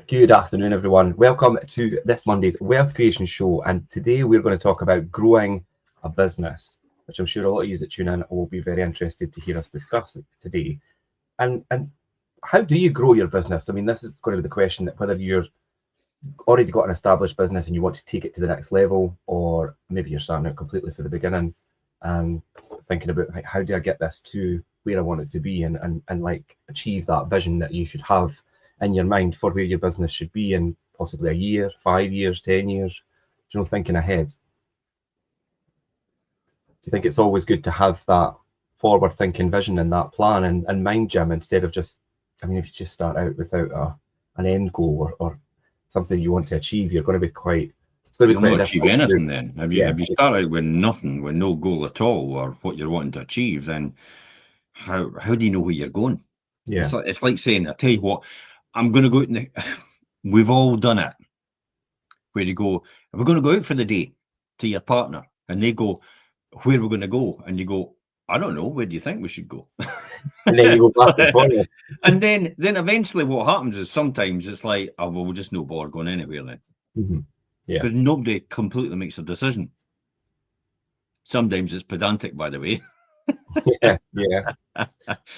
Good afternoon, everyone. Welcome to this Monday's Wealth Creation Show. And today we're going to talk about growing a business, which I'm sure a lot of you that tune in will be very interested to hear us discuss today. And how do you grow your business? I mean, this is going to be the question that whether you're already got an established business and you want to take it to the next level, or maybe you're starting out completely for the beginning and thinking about like, how do I get this to where I want it to be and like achieve that vision that you should have in your mind for where your business should be in possibly a year, 5 years, 10 years, thinking ahead. Do you think it's always good to have that forward thinking vision and that plan and mind, Jim, instead of just, I mean, if you just start out without an end goal or something you want to achieve, you're going to be quite, it's going to be You'll quite not achieve difficult anything then. If you start out with nothing, with no goal at all, or what you're wanting to achieve, then how do you know where you're going? Yeah. It's like saying, I tell you what, I'm going to go out in the, we've all done it, where you go, we're going to go out for the day to your partner, and they go, where are we going to go? And you go, I don't know, where do you think we should go? And then you go back and forward. And then eventually what happens is sometimes it's like, oh, well, we'll just no bother going anywhere then. Mm-hmm. Yeah. Because nobody completely makes a decision. Sometimes it's pedantic, by the way. Yeah.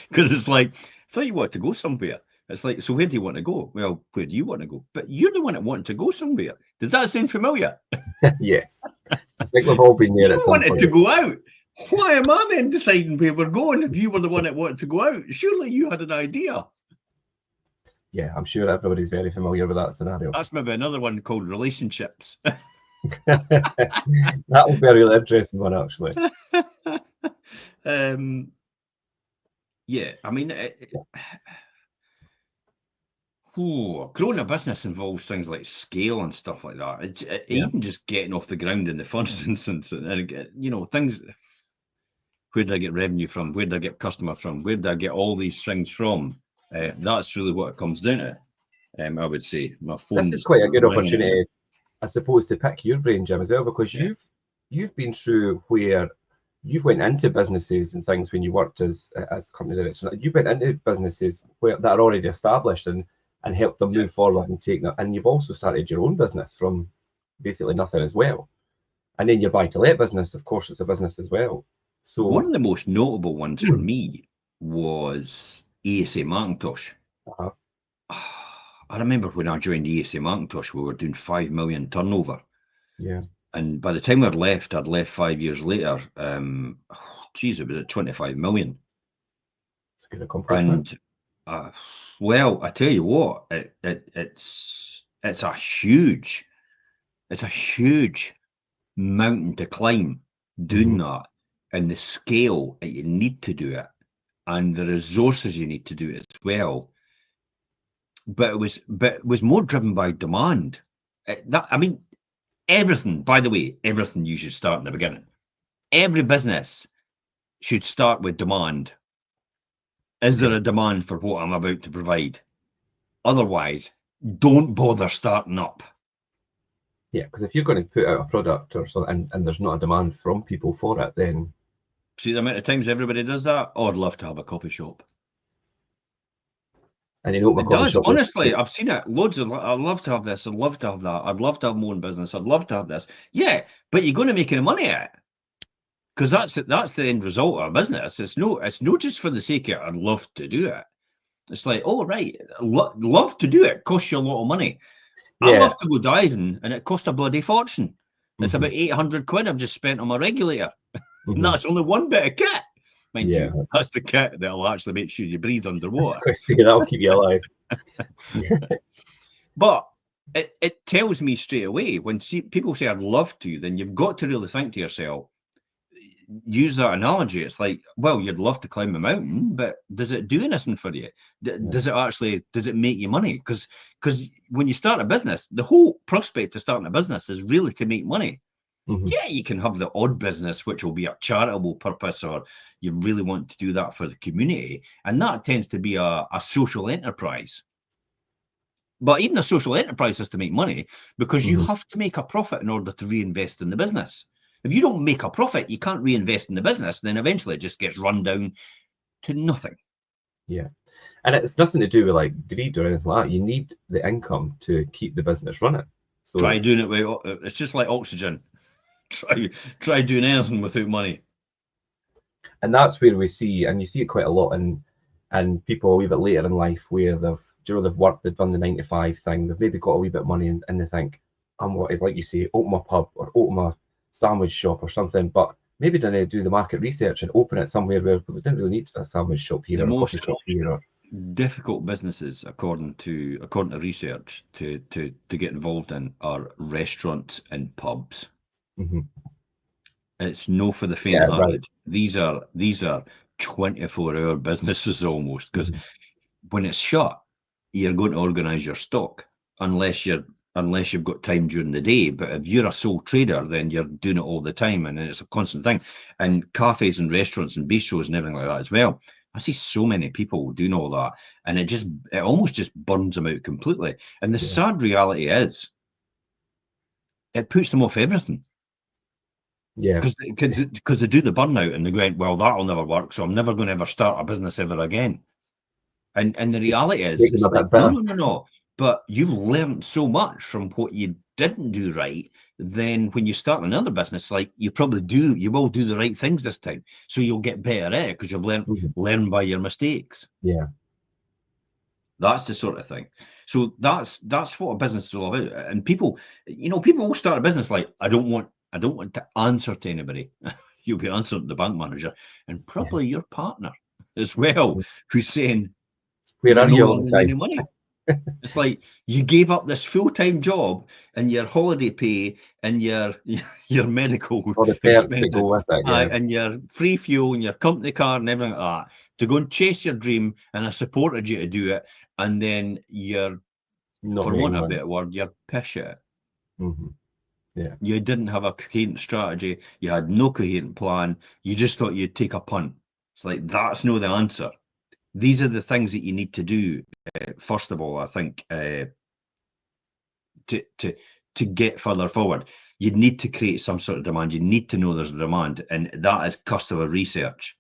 Because it's like, I thought you wanted to go somewhere. It's like, so where do you want to go? Well, where do you want to go? But you're the one that wanted to go somewhere. Does that sound familiar? Yes. I think we've all been there. You wanted to go out. Why am I then deciding where we're going if you were the one that wanted to go out? Surely you had an idea. Yeah, I'm sure everybody's very familiar with that scenario. That's maybe another one called relationships. That will be a really interesting one, actually. Yeah, I mean, growing a business involves things like scale and stuff like that. Even just getting off the ground in the first instance, and things. Where did I get revenue from? Where did I get customer from? Where did I get all these things from? That's really what it comes down to. I would say my phone. This is quite a good opportunity, I suppose, to pick your brain, Jim, as well, because you've been through where you've went into businesses and things when you worked as company director. You went into businesses that are already established and helped them move forward and take that. And you've also started your own business from basically nothing as well. And then your buy-to-let business, of course, it's a business as well. So one of the most notable ones for me was ASA Macintosh. Uh-huh. I remember when I joined ASA Macintosh, we were doing 5 million turnover. Yeah. And by the time I'd left 5 years later, it was at 25 million. It's a good accomplishment. And well, I tell you what, it's a huge mountain to climb doing that, and the scale that you need to do it, and the resources you need to do it as well. But it was more driven by demand. Everything, by the way, everything you should start in the beginning. Every business should start with demand. Is there a demand for what I'm about to provide? Otherwise, don't bother starting up. Yeah, because if you're going to put out a product or something and there's not a demand from people for it, then... See the amount of times everybody does that? Oh, I'd love to have a coffee shop. And you know what, it does, honestly, I've seen it loads of. I'd love to have this. I'd love to have that. I'd love to have my own business. I'd love to have this. Yeah, but you're going to make any money at it, because that's the end result of a business. It's not just for the sake of it. I'd love to do it. It's like, oh right, love to do it costs you a lot of money. Yeah. I love to go diving, and it costs a bloody fortune. It's about 800 quid I've just spent on my regulator. And that's only one bit of kit. Mind you, that's the kit that'll actually make sure you breathe underwater. That'll keep you alive. But it tells me straight away, when people say I'd love to, then you've got to really think to yourself, use that analogy. It's like, well, you'd love to climb a mountain, but does it do anything for you? Does it make you money? Because when you start a business, the whole prospect of starting a business is really to make money. Yeah, you can have the odd business, which will be a charitable purpose, or you really want to do that for the community. And that tends to be a social enterprise. But even a social enterprise has to make money, because you have to make a profit in order to reinvest in the business. If you don't make a profit, you can't reinvest in the business, then eventually it just gets run down to nothing. Yeah. And it's nothing to do with like greed or anything like that. You need the income to keep the business running. So Try doing it with, it's just like oxygen. Try doing anything without money. and that's where we see, and you see it quite a lot in people a wee bit later in life where they've worked, they've done the 9 to 5 thing, they've maybe got a wee bit of money and they think, I'm what, like you say, open a pub or open a sandwich shop or something, but maybe didn't do the market research and open it somewhere where we didn't really need a sandwich shop here The or a most coffee shop here. Or difficult businesses, according to research, to get involved in are restaurants and pubs. It's no for the faint-hearted. right. These are 24-hour businesses almost, because when it's shut, you're going to organise your stock unless you've got time during the day. But if you're a sole trader, then you're doing it all the time, and it's a constant thing. And cafes and restaurants and bistros and everything like that as well. I see so many people doing all that, and it almost just burns them out completely. And the sad reality is, it puts them off everything. Yeah. Because they do the burnout and they go, well, that'll never work, so I'm never going to ever start a business ever again. And the reality is, it's like, no. But you've learned so much from what you didn't do right. Then when you start another business, like you will do the right things this time. So you'll get better at it because you've learned by your mistakes. Yeah. That's the sort of thing. So that's what a business is all about. And people will start a business like, I don't want to answer to anybody. You'll be answering to the bank manager and probably your partner as well, who's saying, where are you all the time? Any money. It's like you gave up this full-time job and your holiday pay and your medical expenses and your free fuel and your company car and everything like that to go and chase your dream, and I supported you to do it, and then you're, for want of a better word, you're pish at it. Yeah. You didn't have a coherent strategy. You had no coherent plan. You just thought you'd take a punt. It's like, that's no the answer. These are the things that you need to do. First of all, I think to get further forward, you need to create some sort of demand. You need to know there's a demand, and that is customer research.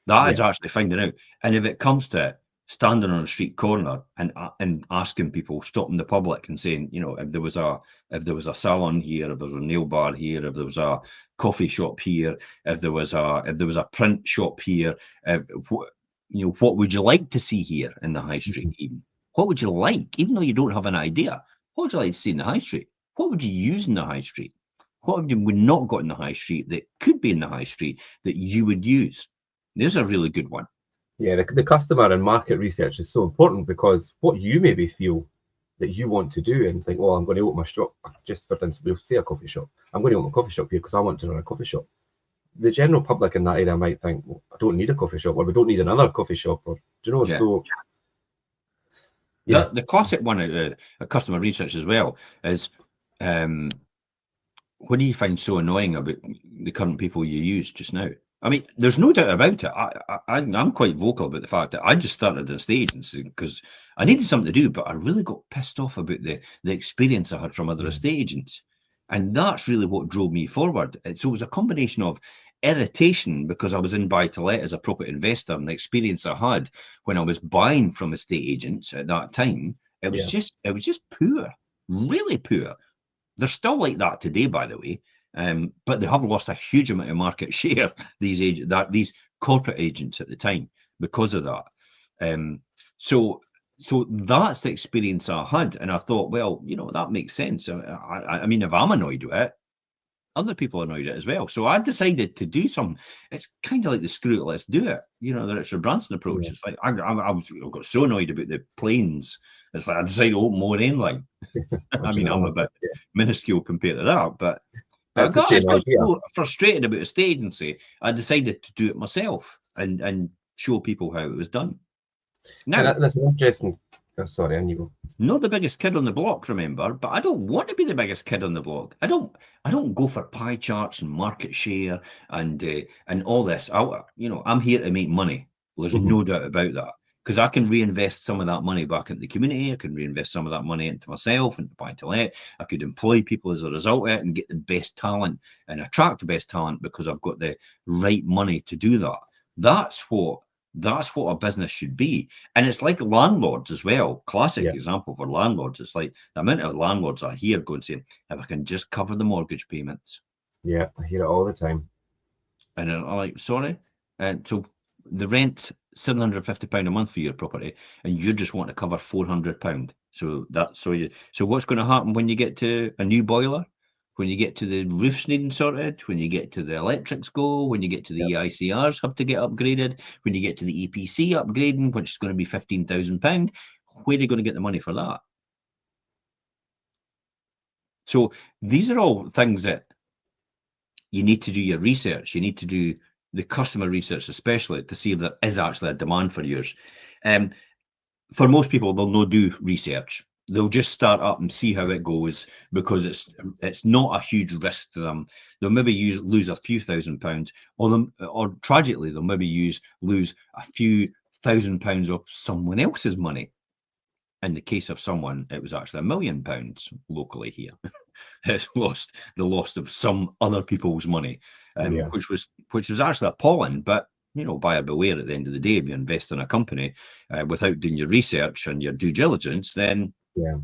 That is actually finding out. And if it comes to it, standing on a street corner and asking people, stopping the public and saying, if there was a salon here, if there was a nail bar here, if there was a coffee shop here, if there was a print shop here, what would you like to see here in the high street? Even what would you like, even though you don't have an idea? What would you like to see in the high street? What would you use in the high street? What have you not got in the high street that could be in the high street that you would use? There's a really good one. Yeah, the customer and market research is so important, because what you maybe feel that you want to do and think, well, I'm going to open my shop, just for instance, we'll say a coffee shop. I'm going to open a coffee shop here because I want to run a coffee shop. The general public in that area might think, well, I don't need a coffee shop, or we don't need another coffee shop, or do you know? So the classic one at customer research as well is, what do you find so annoying about the current people you use just now? I mean, there's no doubt about it. I'm quite vocal about the fact that I just started an estate agency because I needed something to do, but I really got pissed off about the experience I had from other estate agents. And that's really what drove me forward. So it was a combination of irritation because I was in buy-to-let as a property investor, and the experience I had when I was buying from estate agents at that time, it was just poor, really poor. They're still like that today, by the way. But they have lost a huge amount of market share, these corporate agents at the time, because of that. So that's the experience I had, and I thought, well, that makes sense. I mean, if I'm annoyed with it, other people are annoyed at it as well. So I decided to do something. It's kind of like the screw it, let's do it. The Richard Branson approach. It's like I got so annoyed about the planes. It's like I decided to open more airline. I mean, I'm a bit minuscule compared to that, but I got so frustrated about a estate agency, I decided to do it myself and show people how it was done. Now, that's interesting. Oh, sorry, and you go. Not the biggest kid on the block, remember, but I don't want to be the biggest kid on the block. I don't go for pie charts and market share and all this. I'm here to make money. There's no doubt about that, because I can reinvest some of that money back into the community. I can reinvest some of that money into myself, into buy-to-let. I could employ people as a result of it and get the best talent and attract the best talent because I've got the right money to do that. That's what That's what a business should be. And it's like landlords as well. Classic Yeah. example for landlords. It's like the amount of landlords I hear going saying, if I can just cover the mortgage payments. Yeah, I hear it all the time. And I'm like, sorry? And so the rent £750 a month for your property, and you just want to cover £400. So what's going to happen when you get to a new boiler? When you get to the roofs needing sorted, when you get to the electrics go, when you get to the EICRs have to get upgraded, when you get to the EPC upgrading, which is going to be £15,000, where are you going to get the money for that? So these are all things that you need to do your research. You need to do the customer research, especially to see if there is actually a demand for yours. For most people, they'll not do research. They'll just start up and see how it goes because it's not a huge risk to them. They'll maybe lose a few £1,000s, or tragically, they'll maybe lose a few £1,000s of someone else's money. In the case of someone, it was actually £1 million locally here. It's the loss of some other people's money, which was actually appalling. But buyer beware. At the end of the day, if you invest in a company without doing your research and your due diligence, then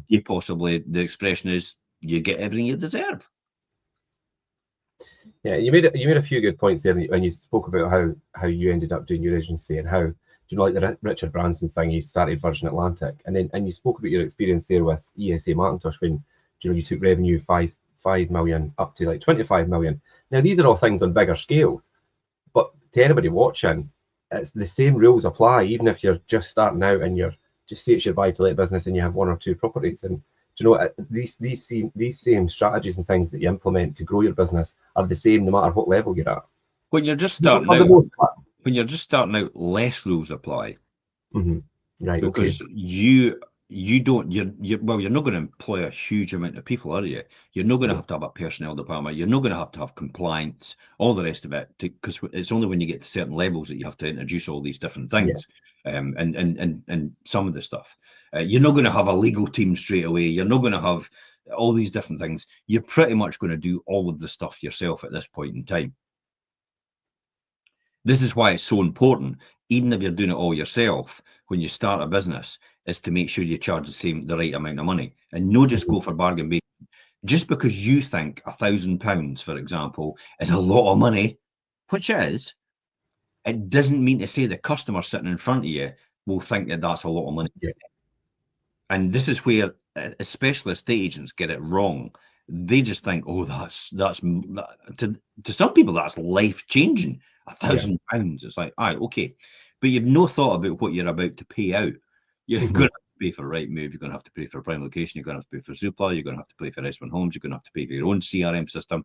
you possibly, the expression is, you get everything you deserve. Yeah, you made a few good points there when you spoke about how you ended up doing your agency and how, like the Richard Branson thing, you started Virgin Atlantic, and you spoke about your experience there with ESA Macintosh when you took revenue 5 million up to like 25 million. Now these are all things on bigger scales, but to anybody watching, it's the same rules apply, even if you're just starting out and you're just say it's your buy-to-let business and you have 1 or 2 properties. And these same strategies and things that you implement to grow your business are the same no matter what level you're at. When you're just starting out, less rules apply. Mm-hmm. Right. Because you're not going to employ a huge amount of people, are you? You're not going to have a personnel department. You're not going to have compliance, all the rest of it, because it's only when you get to certain levels that you have to introduce all these different things. And some of the stuff. You're not going to have a legal team straight away. You're not going to have all these different things. You're pretty much going to do all of the stuff yourself at this point in time. This is why it's so important, even if you're doing it all yourself, when you start a business, is to make sure you charge the right amount of money and not just go for bargain basement. Just because you think £1,000, for example, is a lot of money, which is, it doesn't mean to say the customer sitting in front of you will think that that's a lot of money. Yeah. And this is where especially estate agents get it wrong. They just think, oh, that's to some people that's life changing. £1,000. It's like, okay, but you've no thought about what you're about to pay out. You're going to have to pay for Rightmove. You're going to have to pay for Prime Location. You're going to have to pay for Zoopla. You're going to have to pay for S1 Homes. You're going to have to pay for your own CRM system.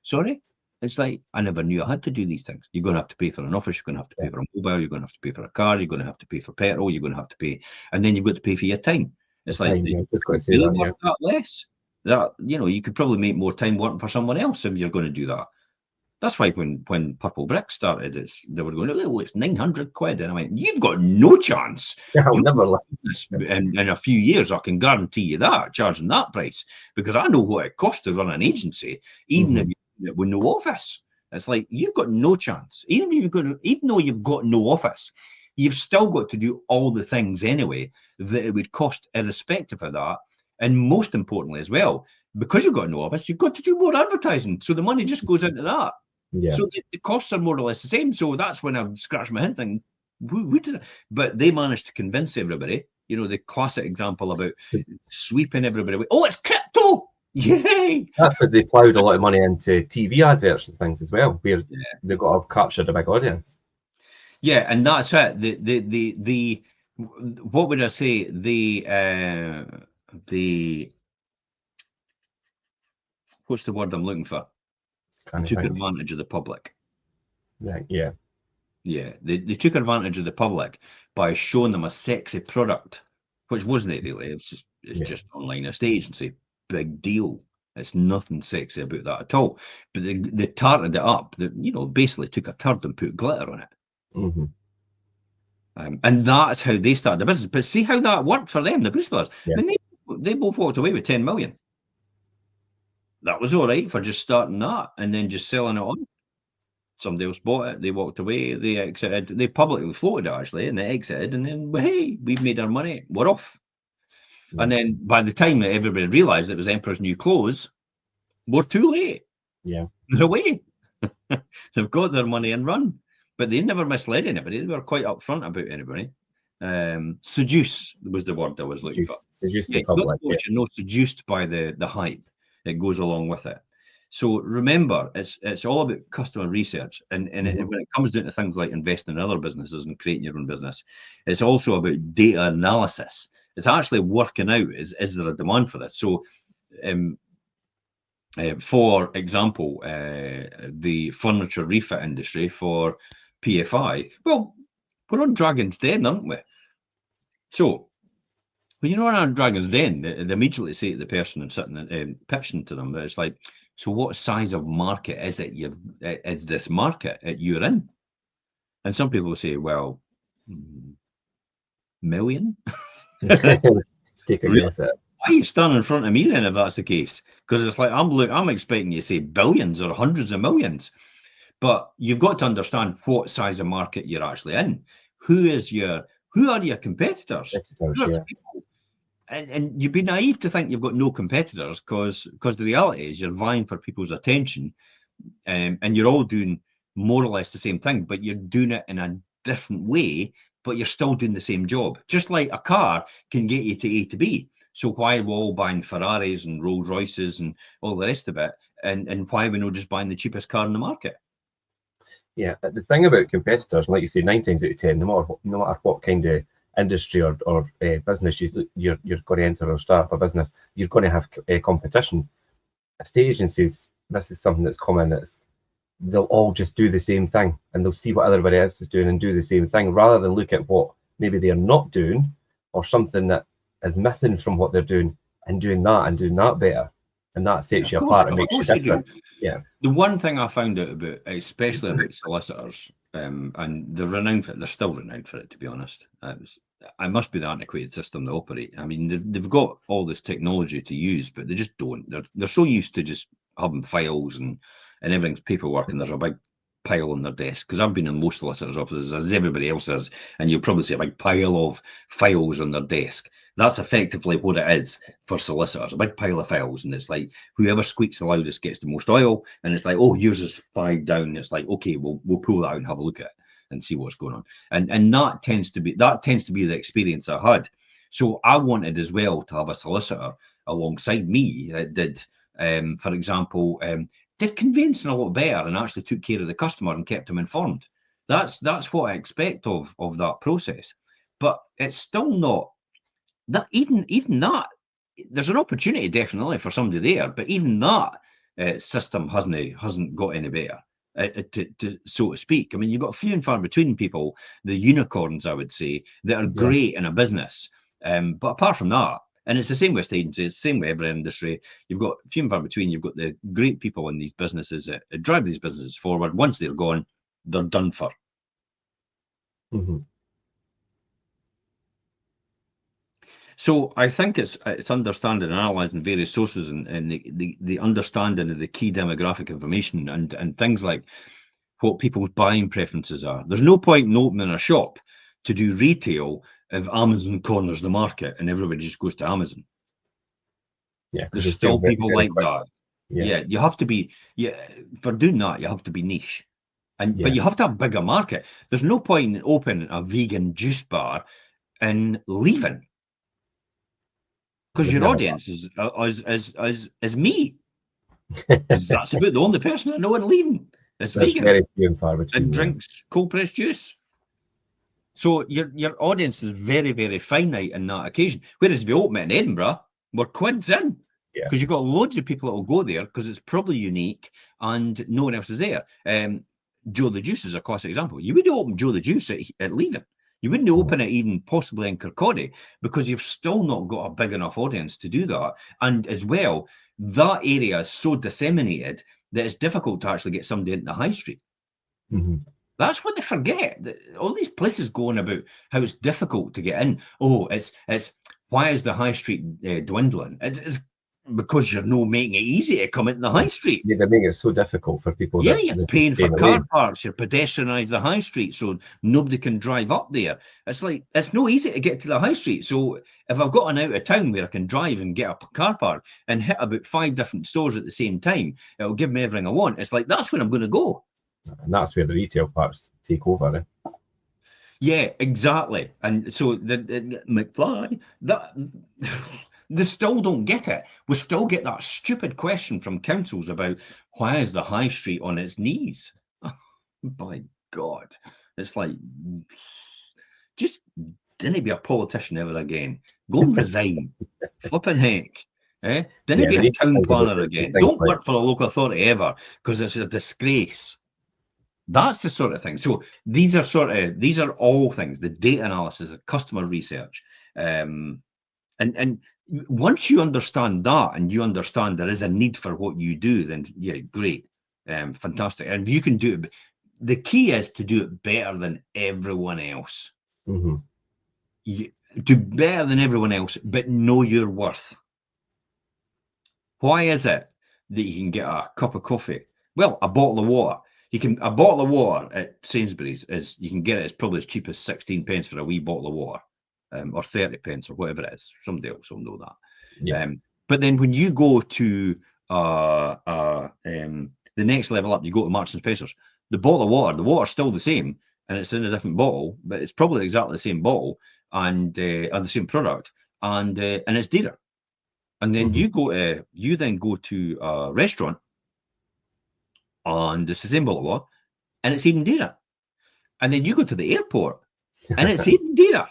Sorry. It's like, I never knew I had to do these things. You're going to have to pay for an office. You're going to have to pay for a mobile. You're going to have to pay for a car. You're going to have to pay for petrol. You're going to have to pay, and then you've got to pay for your time. It's like, that less. That, you could probably make more time working for someone else if you're going to do that. That's why when Purple Brick started, they were going, oh, it's 900 quid. And I went, you've got no chance. I'll never let this. In a few years, I can guarantee you that, charging that price, because I know what it costs to run an agency, even if you with no office. It's like, you've got no chance. Even though you've got no office, you've still got to do all the things anyway that it would cost irrespective of that. And most importantly as well, because you've got no office, you've got to do more advertising. So the money just goes into that. Yeah. So the costs are more or less the same. So that's when I've scratched my head thinking, who did it? But they managed to convince everybody, the classic example about sweeping everybody away. Oh, it's crypto! Yay! That's because they ploughed a lot of money into TV adverts and things as well, where they've got to have captured a big audience. Yeah, and that's it. The what would I say? What's the word I'm looking for? Took advantage of the public. Right, yeah. Yeah, they took advantage of the public by showing them a sexy product, which wasn't it really. It's just online estate agency. Big deal. It's nothing sexy about that at all. But they tarted it up. They, basically took a turd and put glitter on it. And that's how they started the business. But see how that worked for them, the Bruce Brothers. Yeah. I mean, they both walked away with 10 million. That was all right for just starting that and then just selling it on. Somebody else bought it, they walked away, they exited, they publicly floated it actually, and they exited, and then, well, hey, we've made our money, we're off. Yeah. And then by the time that everybody realised it was Emperor's New Clothes, we're too late. Yeah. They're away. They've got their money and run. But they never misled anybody. They were quite upfront about anybody. Seduce was the word I was looking for. Seduce the You've got public. to you're not seduced by the hype. It goes along with it. So remember, it's all about customer research, and when it comes down to things like investing in other businesses and creating your own business, it's also about data analysis. It's actually working out, is there a demand for this? So for example, the furniture refit industry for PFI, well, we're on Dragon's Den, aren't we? So when you're on Dragon's Den, they immediately say to the person and sitting pitching to them that it's like, so what size of market is it is this market that you're in? And some people will say, well, million? Take a guess at it. Why are you standing in front of me then if that's the case? Because it's like I'm expecting you to say billions or hundreds of millions. But you've got to understand what size of market you're actually in. Who are your competitors? Who are the people? And you'd be naive to think you've got no competitors, because the reality is you're vying for people's attention, and you're all doing more or less the same thing, but you're doing it in a different way, but you're still doing the same job. Just like a car can get you to A to B. So why are we all buying Ferraris and Rolls Royces and all the rest of it? And why are we not just buying the cheapest car in the market? Yeah, the thing about competitors, like you say, 9 times out of 10, no matter what kind of industry or business you're going to enter or start up a business, you're going to have competition. Estate agencies, this is something that's common. They'll all just do the same thing, and they'll see what everybody else is doing and do the same thing, rather than look at what maybe they're not doing or something that is missing from what they're doing and doing that better. And that sets you apart and makes you different. Yeah. The one thing I found out about, especially about solicitors, and they're renowned for it, they're still renowned for it, to be honest. I must be the antiquated system they operate. I mean, they've got all this technology to use, but they just don't. They're so used to just having files and everything's paperwork, and there's a big pile on their desk. Because I've been in most solicitors' offices, as everybody else has, and you'll probably see a big pile of files on their desk. That's effectively what it is for solicitors, a big pile of files, and it's like whoever squeaks the loudest gets the most oil, and it's like, oh, yours is 5 down. It's like, okay, we'll pull that out and have a look at it and see what's going on. And that tends to be the experience I had. So I wanted as well to have a solicitor alongside me that did, for example, did conveyancing a lot better and actually took care of the customer and kept them informed. That's what I expect of that process. But it's still not that, even that, there's an opportunity definitely for somebody there, but even that system hasn't got any better, so to speak. I mean, you've got few and far between people, the unicorns, I would say, that are great in a business. But apart from that, and it's the same with agencies, it's the same with every industry, you've got few and far between. You've got the great people in these businesses that drive these businesses forward. Once they're gone, they're done for. So I think it's understanding and analysing various sources and the understanding of the key demographic information and things like what people's buying preferences are. There's no point in opening a shop to do retail if Amazon corners the market and everybody just goes to Amazon. Yeah, there's still people like that. Yeah, you have to be, for doing that, you have to be niche. But you have to have a bigger market. There's no point in opening a vegan juice bar and leaving. Because your audience is me. That's about the only person I know in leaving. It's vegan. Very few and far between. And drinks cold pressed juice. So your audience is very, very finite in that occasion. Whereas if you open it in Edinburgh, we're quids in. Because you've got loads of people that will go there because it's probably unique and no one else is there. Joe the Juice is a classic example. You wouldn't open Joe the Juice at Leaving. You wouldn't open it even possibly in Kirkcaldy because you've still not got a big enough audience to do that. And as well, that area is so disseminated that it's difficult to actually get somebody into the high street. That's what they forget. All these places going about how it's difficult to get in. Oh, it's why is the high street dwindling? It's because you're not making it easy to come into the high street. Yeah, they make it so difficult for people. Yeah, that you're that paying stay for in the car lane. parks, you're pedestrianised the high street, so nobody can drive up there. It's like, it's no easy to get to the high street. So if I've got an out of town where I can drive and get a car park and hit about 5 different stores at the same time, it'll give me everything I want. It's like, that's where I'm going to go. And that's where the retail parks take over. Eh? Yeah, exactly. And so the McFly, that they still don't get it. We still get that stupid question from councils about why is the high street on its knees? By God, it's like, just didn't be a politician ever again. Go and resign. Flipping heck. Didn't Yeah, be we a need to town think about planner the again. things Don't like- work for a local authority ever, because it's a disgrace. That's the sort of thing. So these are all things, the data analysis, the customer research. And once you understand that, and you understand there is a need for what you do, then yeah, great. Fantastic. And if you can do it, the key is to do it better than everyone else. Mm-hmm. You do better than everyone else, but know your worth. Why is it that you can get a cup of coffee? Well, a bottle of water. A bottle of water at Sainsbury's is, you can get it, it's probably as cheap as 16 pence for a wee bottle of water, or 30 pence or whatever it is. Somebody else will know that. Yeah. But then when you go to the next level up, you go to Marks and Spencer's, the bottle of water, the water's still the same, and it's in a different bottle, but it's probably exactly the same bottle and the same product, and it's dearer. And then you then go to a restaurant, and it's the same bottle of water, and it's even dearer. And then you go to the airport, and it's even dearer.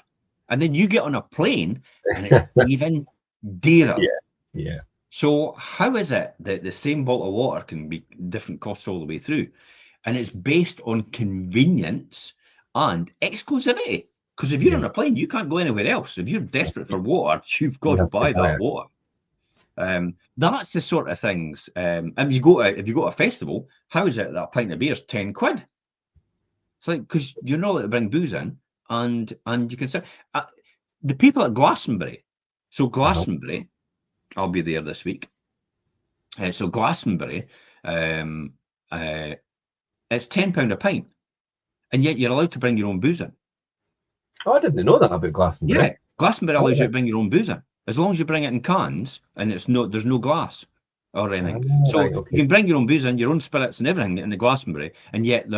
And then you get on a plane, and it's even dearer. Yeah. So how is it that the same bottle of water can be different costs all the way through? And it's based on convenience and exclusivity. Because if you're on a plane, you can't go anywhere else. If you're desperate for water, you've got to buy that water. That's the sort of things. And if you go to a festival, how is it that a pint of beer is 10 quid? It's like, because you're not allowed to bring booze in, and you can say the people at Glastonbury. So Glastonbury, I'll be there this week. So Glastonbury, it's £10 a pint, and yet you're allowed to bring your own booze in. Oh, I didn't know that about Glastonbury. Yeah, Glastonbury allows you to bring your own booze in, as long as you bring it in cans and there's no glass or anything. So right, okay. you can bring your own booze in, your own spirits and everything in the Glastonbury, and yet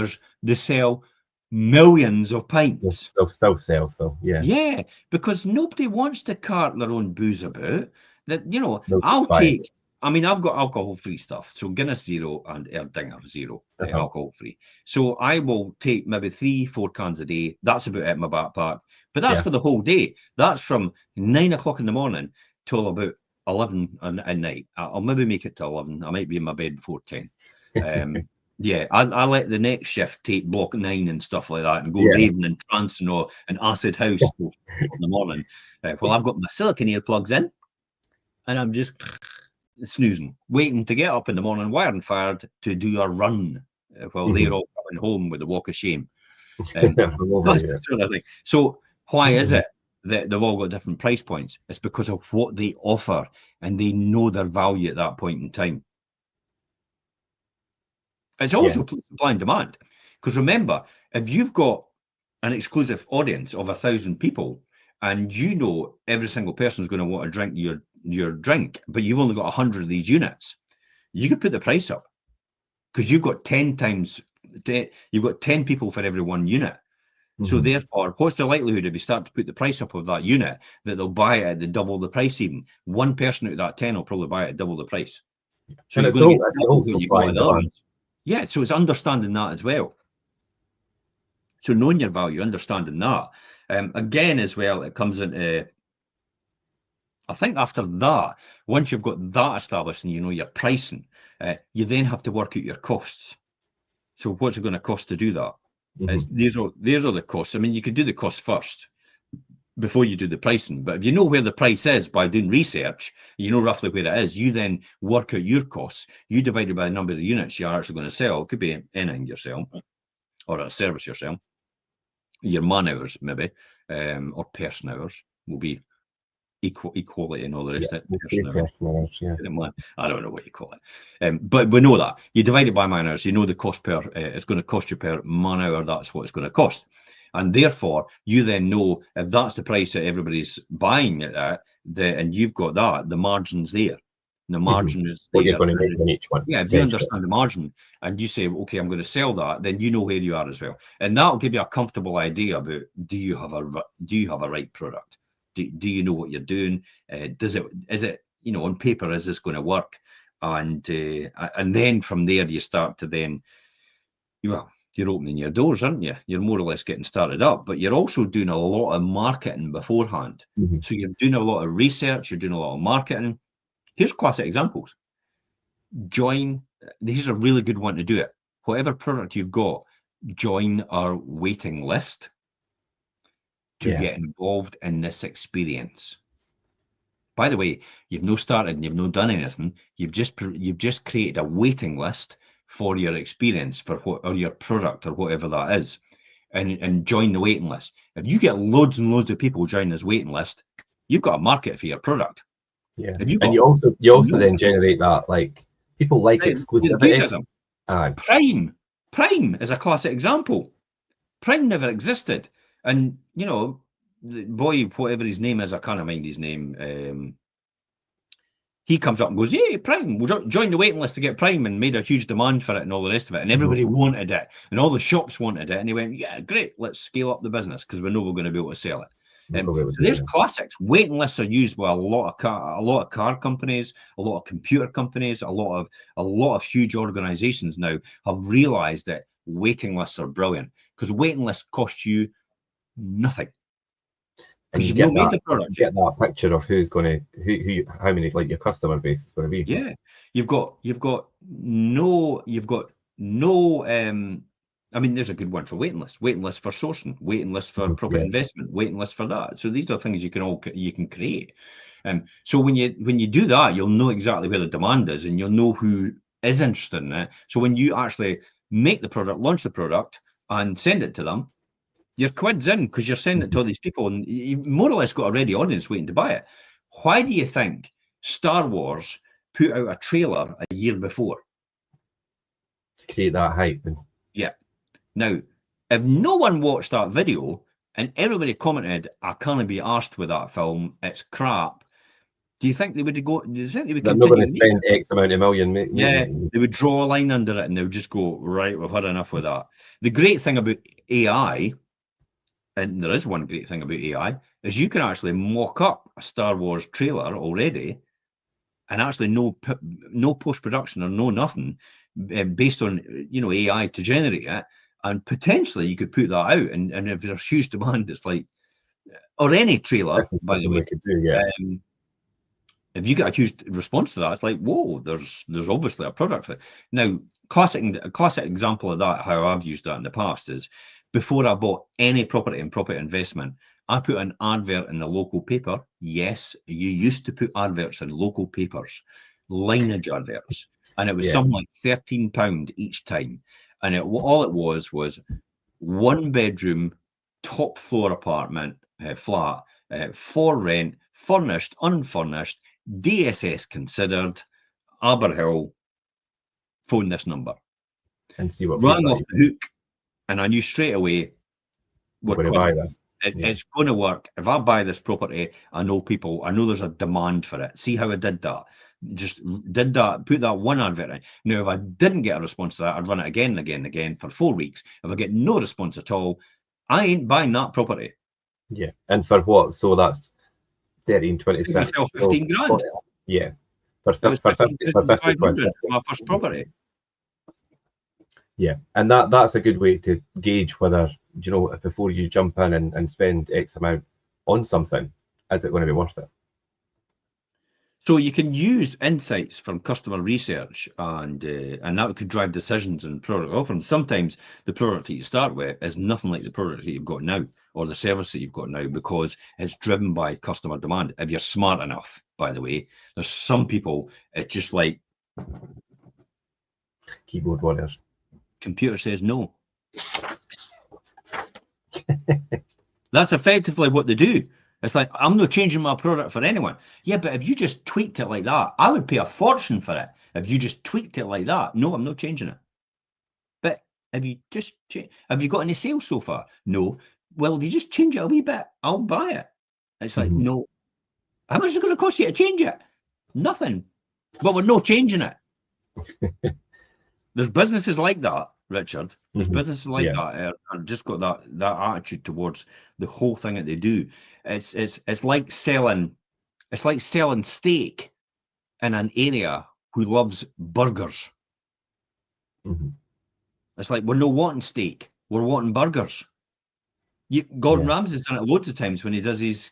they sell millions of pints. They'll still sell, though. Yeah. Yeah, because nobody wants to cart their own booze about. That, They'll I'll buy it. take. I mean, I've got alcohol-free stuff, so Guinness Zero and Erdinger Zero, alcohol-free. So I will take maybe 3-4 cans a day. That's about it in my backpack. But that's for the whole day. That's from 9 o'clock in the morning till about 11 at night. I'll maybe make it to 11. I might be in my bed before 10. Yeah, I let the next shift take block 9 and stuff like that, and go raving and trancing or an acid house in the morning. Well, I've got my silicone earplugs in, and I'm just snoozing, waiting to get up in the morning, wired and fired, to do a run while they're all coming home with the walk of shame. That's the sort of thing. So why is it that they've all got different price points? It's because of what they offer, and they know their value at that point in time. It's also supply and demand, because remember, if you've got an exclusive audience of 1,000 people, and you know every single person is going to want to drink your drink, but you've only got 100 of these units, you could put the price up, because you've got 10 people for every 1 unit. So therefore, what's the likelihood if you start to put the price up of that unit that they'll buy it at the double the price? Even 1 person out of that 10 will probably buy it at double the price. So and you're it's going to all get supply and demand. Yeah, so it's understanding that as well. So knowing your value, understanding that. Again, as well, it comes into, I think after that, once you've got that established and you know your pricing, you then have to work out your costs. So what's it going to cost to do that? These are the costs. I mean, you could do the cost first before you do the pricing, but if you know where the price is by doing research, you know roughly where it is, you then work out your costs. You divide it by the number of units you're actually going to sell. It could be anything you're selling, or a service you're selling. Your man hours maybe, or person hours will be equality and all the rest of it. Yeah. I don't know what you call it. But we know that. You divide it by man hours, you know the cost per, it's going to cost you per man hour, that's what it's going to cost. And therefore, you then know if that's the price that everybody's buying it at, and you've got that, the margin's there. The margin is what there. you're going to make on each one. Yeah, if you understand the margin and you say, okay, I'm going to sell that, then you know where you are as well. And that'll give you a comfortable idea about, do you have a right product? Do you know what you're doing? Is it, you know, on paper, is this going to work? And then from there, you start to then, you're opening your doors, aren't you? You're more or less getting started up, but you're also doing a lot of marketing beforehand. So you're doing a lot of research, you're doing a lot of marketing. Here's classic examples. This is a really good one to do it. Whatever product you've got, join our waiting list to get involved in this experience. By the way, you've no started and you've no done anything. You've just created a waiting list for your experience or your product or whatever that is, and join the waiting list. If you get loads and loads of people join this waiting list, you've got a market for your product. Yeah, and you also then generate that, like, people like exclusivity. Prime is a classic example. Prime never existed, and you know, the boy, whatever his name is, I can't mind his name. He comes up and goes, "Hey, Prime, we'll join the waiting list to get Prime," and made a huge demand for it and all the rest of it, and everybody wanted it, and all the shops wanted it, and he went, "Yeah, great, let's scale up the business because we know we're going to be able to sell it." So there's classics. Waiting lists are used by a lot of car companies, a lot of computer companies, a lot of huge organizations now have realized that waiting lists are brilliant because waiting lists cost you nothing. And you get that picture of who's going to how many, like, your customer base is going to be. Yeah, you've got no. I mean, there's a good one for waiting list for sourcing, waiting list for property investment, waiting list for that. So these are things you can create. So when you do that, you'll know exactly where the demand is, and you'll know who is interested in it. So when you actually make the product, launch the product, and send it to them, your quid's in because you're sending it to all these people, and you've more or less got a ready audience waiting to buy it. Why do you think Star Wars put out a trailer a year before? To create that hype. Yeah. Now, if no one watched that video and everybody commented, "I can't be arsed with that film, it's crap," do you think they would go? Do you think they would continue? They're not going to spend X amount of million. Yeah, they would draw a line under it and they would just go, "Right, we've had enough with that." The great thing about AI, and there is one great thing about AI, is you can actually mock up a Star Wars trailer already, and actually no post-production or no nothing, based on AI to generate it, and potentially you could put that out, and if there's huge demand, it's like, or any trailer, by the way, if you get a huge response to that, it's like, whoa, there's obviously a product for it. Now, a classic example of that, how I've used that in the past, is before I bought any property and property investment, I put an advert in the local paper. Yes, you used to put adverts in local papers, lineage adverts, and it was something like £13 each time. And all it was 1 bedroom, top floor apartment, flat, for rent, furnished, unfurnished, DSS considered, Aberhill, phone this number. And see what rang off the hook, and I knew straight away it's going to work. If I buy this property, I know there's a demand for it. See how I did that? Just did that, put that one advert in. Now, if I didn't get a response to that, I'd run it again and again and again for 4 weeks. If I get no response at all, I ain't buying that property. Yeah, and for what? So that's 13, 26. 15 grand. Yeah, for 50 my first property. Yeah, and that's a good way to gauge whether, before you jump in and spend X amount on something, is it going to be worth it? So you can use insights from customer research, and that could drive decisions in product offerings. Sometimes the product that you start with is nothing like the product that you've got now, or the service that you've got now, because it's driven by customer demand. If you're smart enough, by the way, there's some people, it's just like keyboard warriors. Computer says no. That's effectively what they do. It's like, I'm not changing my product for anyone. Yeah, but if you just tweaked it like that, I would pay a fortune for it. If you just tweaked it like that, no, I'm not changing it. But have you just have you got any sales so far? No. Well, if you just change it a wee bit, I'll buy it. It's like, no. How much is it going to cost you to change it? Nothing. But we're not changing it. There's businesses like that, Richard. There's businesses like that and just got that attitude towards the whole thing that they do. It's like selling steak in an area who loves burgers. It's like, we're not wanting steak, we're wanting burgers. Gordon Ramsay's done it loads of times when he does his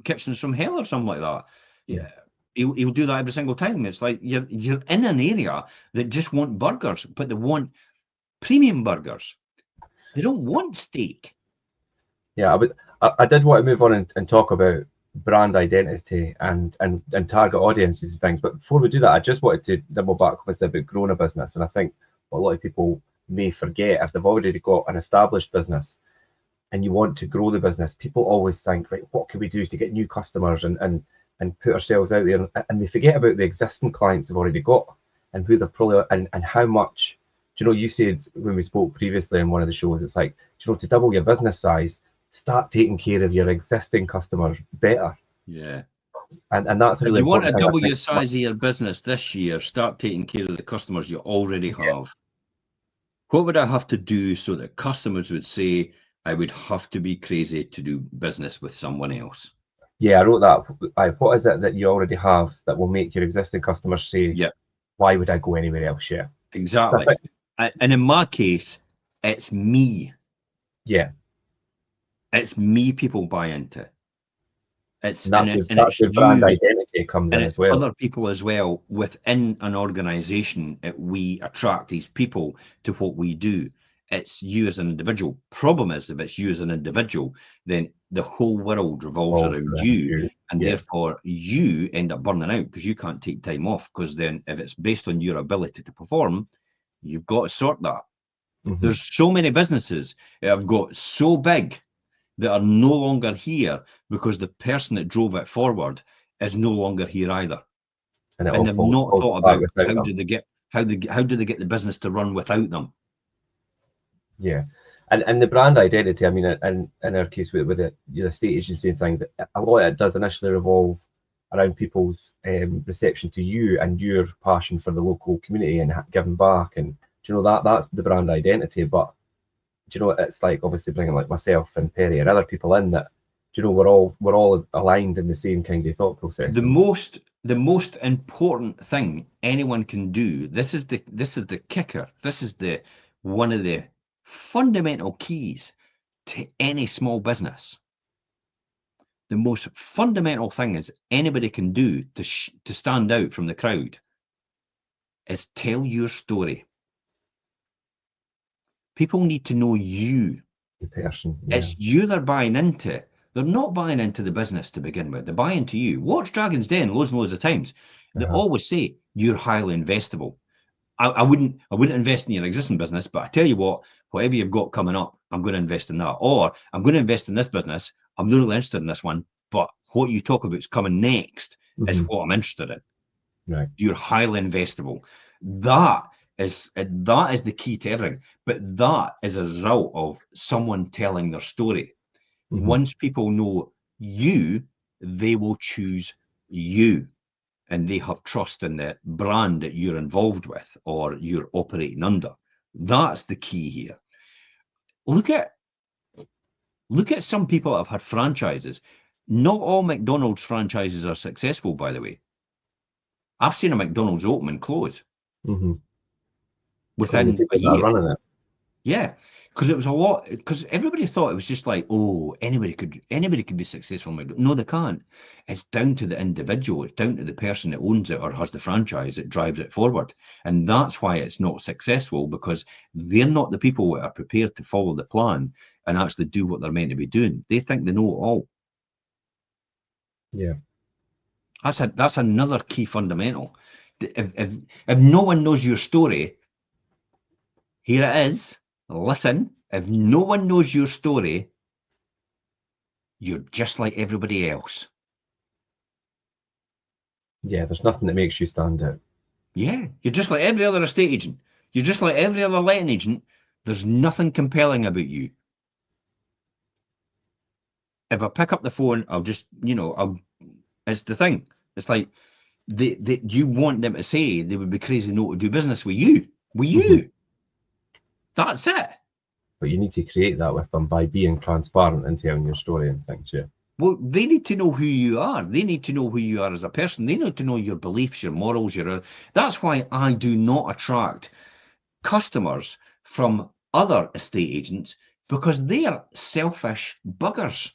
Kitchens from Hell or something like that. Yeah. He'll do that every single time. It's like you're in an area that just want burgers, but they want premium burgers. They don't want steak. Yeah, I did want to move on and talk about brand identity and target audiences and things. But before we do that, I just wanted to double back with about growing a business. And I think what a lot of people may forget, if they've already got an established business and you want to grow the business, people always think, right, what can we do to get new customers and put ourselves out there? And they forget about the existing clients they've already got and who they've probably, and how much, do you know, you said when we spoke previously in one of the shows, it's like, do you know, to double your business size, start taking care of your existing customers better. Yeah. And that's really if you want important. to double your size of your business this year, start taking care of the customers you already have. What would I have to do so that customers would say, I would have to be crazy to do business with someone else? Yeah, I wrote that. What is it that you already have that will make your existing customers say, why would I go anywhere else? Yeah, exactly. And in my case, it's me. Yeah. It's me people buy into. It's your brand identity comes in as well. Other people as well within an organization. We attract these people to what we do. It's you as an individual. Problem is, if it's you as an individual, then the whole world revolves around you, and therefore you end up burning out because you can't take time off. Because then, if it's based on your ability to perform, you've got to sort that. There's so many businesses that have got so big that are no longer here because the person that drove it forward is no longer here either, and they've not thought about how do they get the business to run without them. Yeah, and the brand identity. I mean, in our case with the estate agency and things, a lot of it does initially revolve around people's reception to you and your passion for the local community and giving back, and do you know that's the brand identity. But do you know, it's like obviously bringing like myself and Perry and other people in that, do you know, we're all aligned in the same kind of thought process. The most important thing anyone can do, this is the kicker, this is one of the fundamental keys to any small business. The most fundamental thing is anybody can do to stand out from the crowd is tell your story. People need to know you. The person. Yeah. It's you they're buying into. They're not buying into the business to begin with. They're buying into you. Watch Dragon's Den loads and loads of times. They always say you're highly investable. I wouldn't invest in your existing business, but I tell you what, whatever you've got coming up, I'm going to invest in that. Or I'm going to invest in this business. I'm not really interested in this one, but what you talk about is coming next is what I'm interested in. Right. You're highly investable. That is the key to everything. But that is a result of someone telling their story. Once people know you, they will choose you, and they have trust in the brand that you're involved with or you're operating under. That's the key here. Look at some people that have had franchises. Not all McDonald's franchises are successful, by the way. I've seen a McDonald's open and close within a year. Running it. Yeah, because it was a lot. Because everybody thought it was just like, oh, anybody could be successful. No, they can't. It's down to the individual. It's down to the person that owns it or has the franchise that drives it forward, and that's why it's not successful, because they're not the people that are prepared to follow the plan and actually do what they're meant to be doing. They think they know it all. Yeah, that's another key fundamental. If no one knows your story, here it is. Listen, if no one knows your story, you're just like everybody else. Yeah, there's nothing that makes you stand out. Yeah, you're just like every other estate agent. You're just like every other letting agent. There's nothing compelling about you. If I pick up the phone, I'll just, it's the thing. It's like you want them to say they would be crazy not to do business with you. That's it. But you need to create that with them by being transparent and telling your story and things, yeah. Well, they need to know who you are. They need to know who you are as a person. They need to know your beliefs, your morals, That's why I do not attract customers from other estate agents, because they are selfish buggers.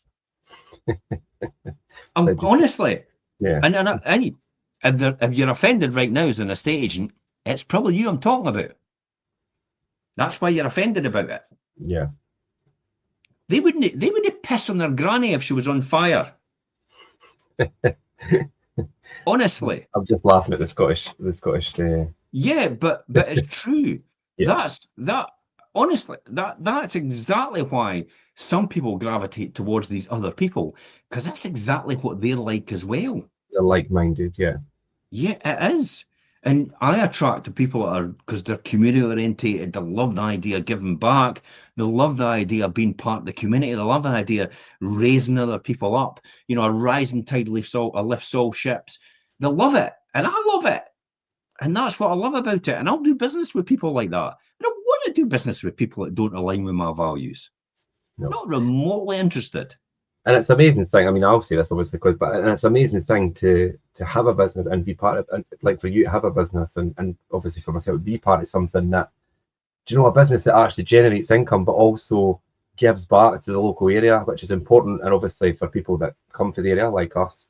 Honestly. Yeah. And if you're offended right now as an estate agent, it's probably you I'm talking about. That's why you're offended about it. Yeah. They wouldn't piss on their granny if she was on fire. Honestly. I'm just laughing at the Scottish. Yeah, but it's true. Yeah. Honestly, that's exactly why some people gravitate towards these other people, because that's exactly what they're like as well. They're like-minded, yeah. Yeah, it is. And I attract the people that are, because they're community orientated, they love the idea of giving back, they love the idea of being part of the community, they love the idea of raising other people up. A rising tide lifts all ships. They love it, and I love it. And that's what I love about it. And I'll do business with people like that. I don't want to do business with people that don't align with my values. No. Not remotely interested. And it's an amazing thing. I mean, I'll say this obviously, and it's an amazing thing to have a business and be part of, and like for you to have a business and obviously for myself, be part of something that, a business that actually generates income, but also gives back to the local area, which is important. And obviously for people that come to the area like us,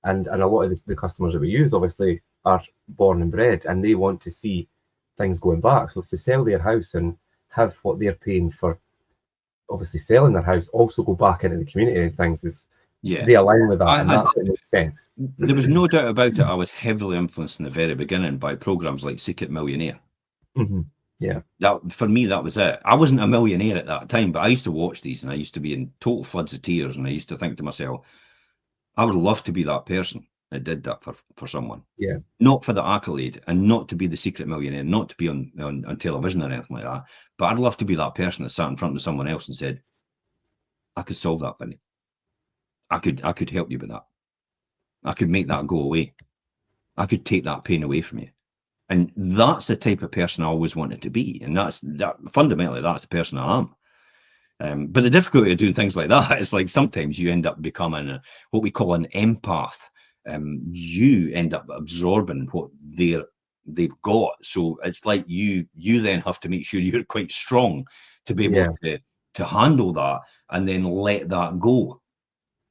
and a lot of the customers that we use obviously are born and bred, and they want to see things going back. So to sell their house and have what they're paying for obviously selling their house also go back into the community and things, is they align with that, and that makes sense. There was no doubt about it. I was heavily influenced in the very beginning by programs like Secret Millionaire. Yeah, that for me, that was it. I wasn't a millionaire at that time, but I used to watch these and I used to be in total floods of tears, and I used to think to myself, I would love to be that person that did that for someone. Yeah. Not for the accolade, and not to be the secret millionaire, not to be on television or anything like that. But I'd love to be that person that sat in front of someone else and said, I could solve that for you. I could help you with that. I could make that go away. I could take that pain away from you. And that's the type of person I always wanted to be. And fundamentally, that's the person I am. But the difficulty of doing things like that is, like, sometimes you end up becoming what we call an empath. You end up absorbing what they've got. So it's like you then have to make sure you're quite strong to be able to handle that and then let that go.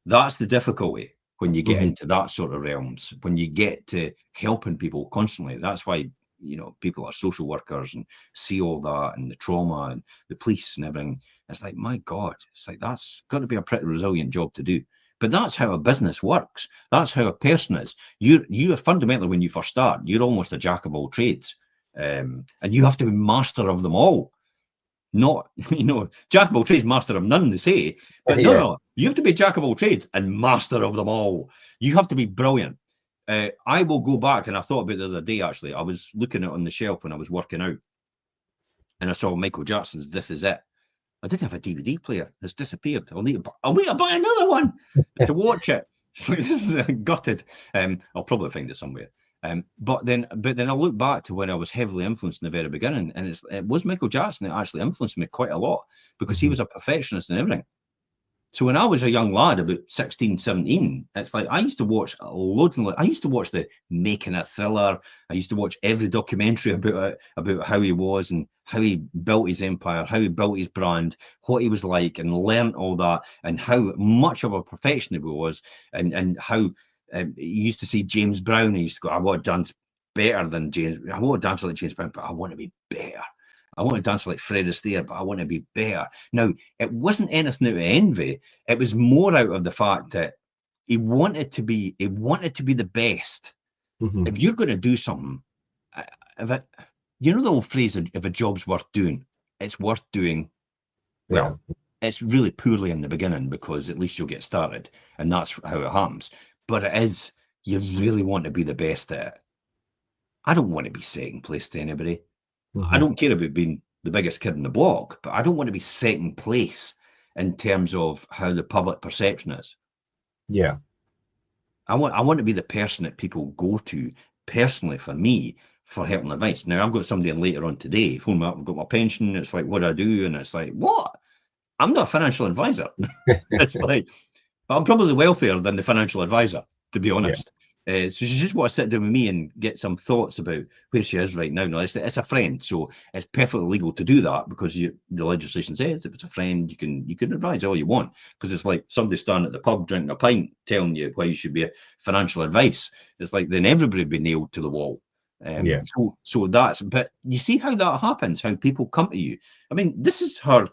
That's the difficulty when you get into that sort of realms, when you get to helping people constantly. That's why, people are social workers and see all that, and the trauma and the police and everything. It's like, my God, it's like, that's got to be a pretty resilient job to do. But that's how a business works. That's how a person is. You are fundamentally, when you first start, you're almost a jack of all trades. And you have to be master of them all. Not, jack of all trades, master of none, they say. But no, you have to be jack of all trades and master of them all. You have to be brilliant. I will go back, and I thought about it the other day, actually. I was looking at it on the shelf when I was working out, and I saw Michael Jackson's This Is It. I didn't have a DVD player. It's disappeared. I'll need to buy another one to watch it. So this is gutted. I'll probably find it somewhere. But then I look back to when I was heavily influenced in the very beginning, and it was Michael Jackson that actually influenced me quite a lot, because he was a perfectionist and everything. So when I was a young lad, about 16, 17, it's like I used to watch I used to watch the Making a Thriller. I used to watch every documentary about how he was and how he built his empire, how he built his brand, what he was like, and learn all that, and how much of a perfectionist he was, and how he used to see James Brown. He used to go, I want to dance better than James. I want to dance like James Brown, but I want to be better. I want to dance like Fred Astaire, but I want to be better. Now, it wasn't anything out of envy. It was more out of the fact that he wanted to be the best. If you're going to do something, the old phrase, if a job's worth doing, it's worth doing well. it's really poorly in the beginning because at least you'll get started, and that's how it happens. But it is, you really want to be the best at it. I don't want to be second place to anybody. I don't care about being the biggest kid in the block, but I don't want to be second place in terms of how the public perception is. Yeah. I want to be the person that people go to personally for me for help and advice. Now I've got somebody in later on today, phone me up, I've got my pension, it's like, what do I do? And it's like, what? I'm not a financial advisor. It's like, but I'm probably wealthier than the financial advisor, to be honest. So she just wants to sit down with me and get some thoughts about where she is right now. Now, it's a friend, so it's perfectly legal to do that because the legislation says if it's a friend, you can advise all you want. Because it's like somebody standing at the pub drinking a pint telling you why you should be a financial advice. It's like then everybody would be nailed to the wall. So that's, but you see how that happens, how people come to you. I mean, this is what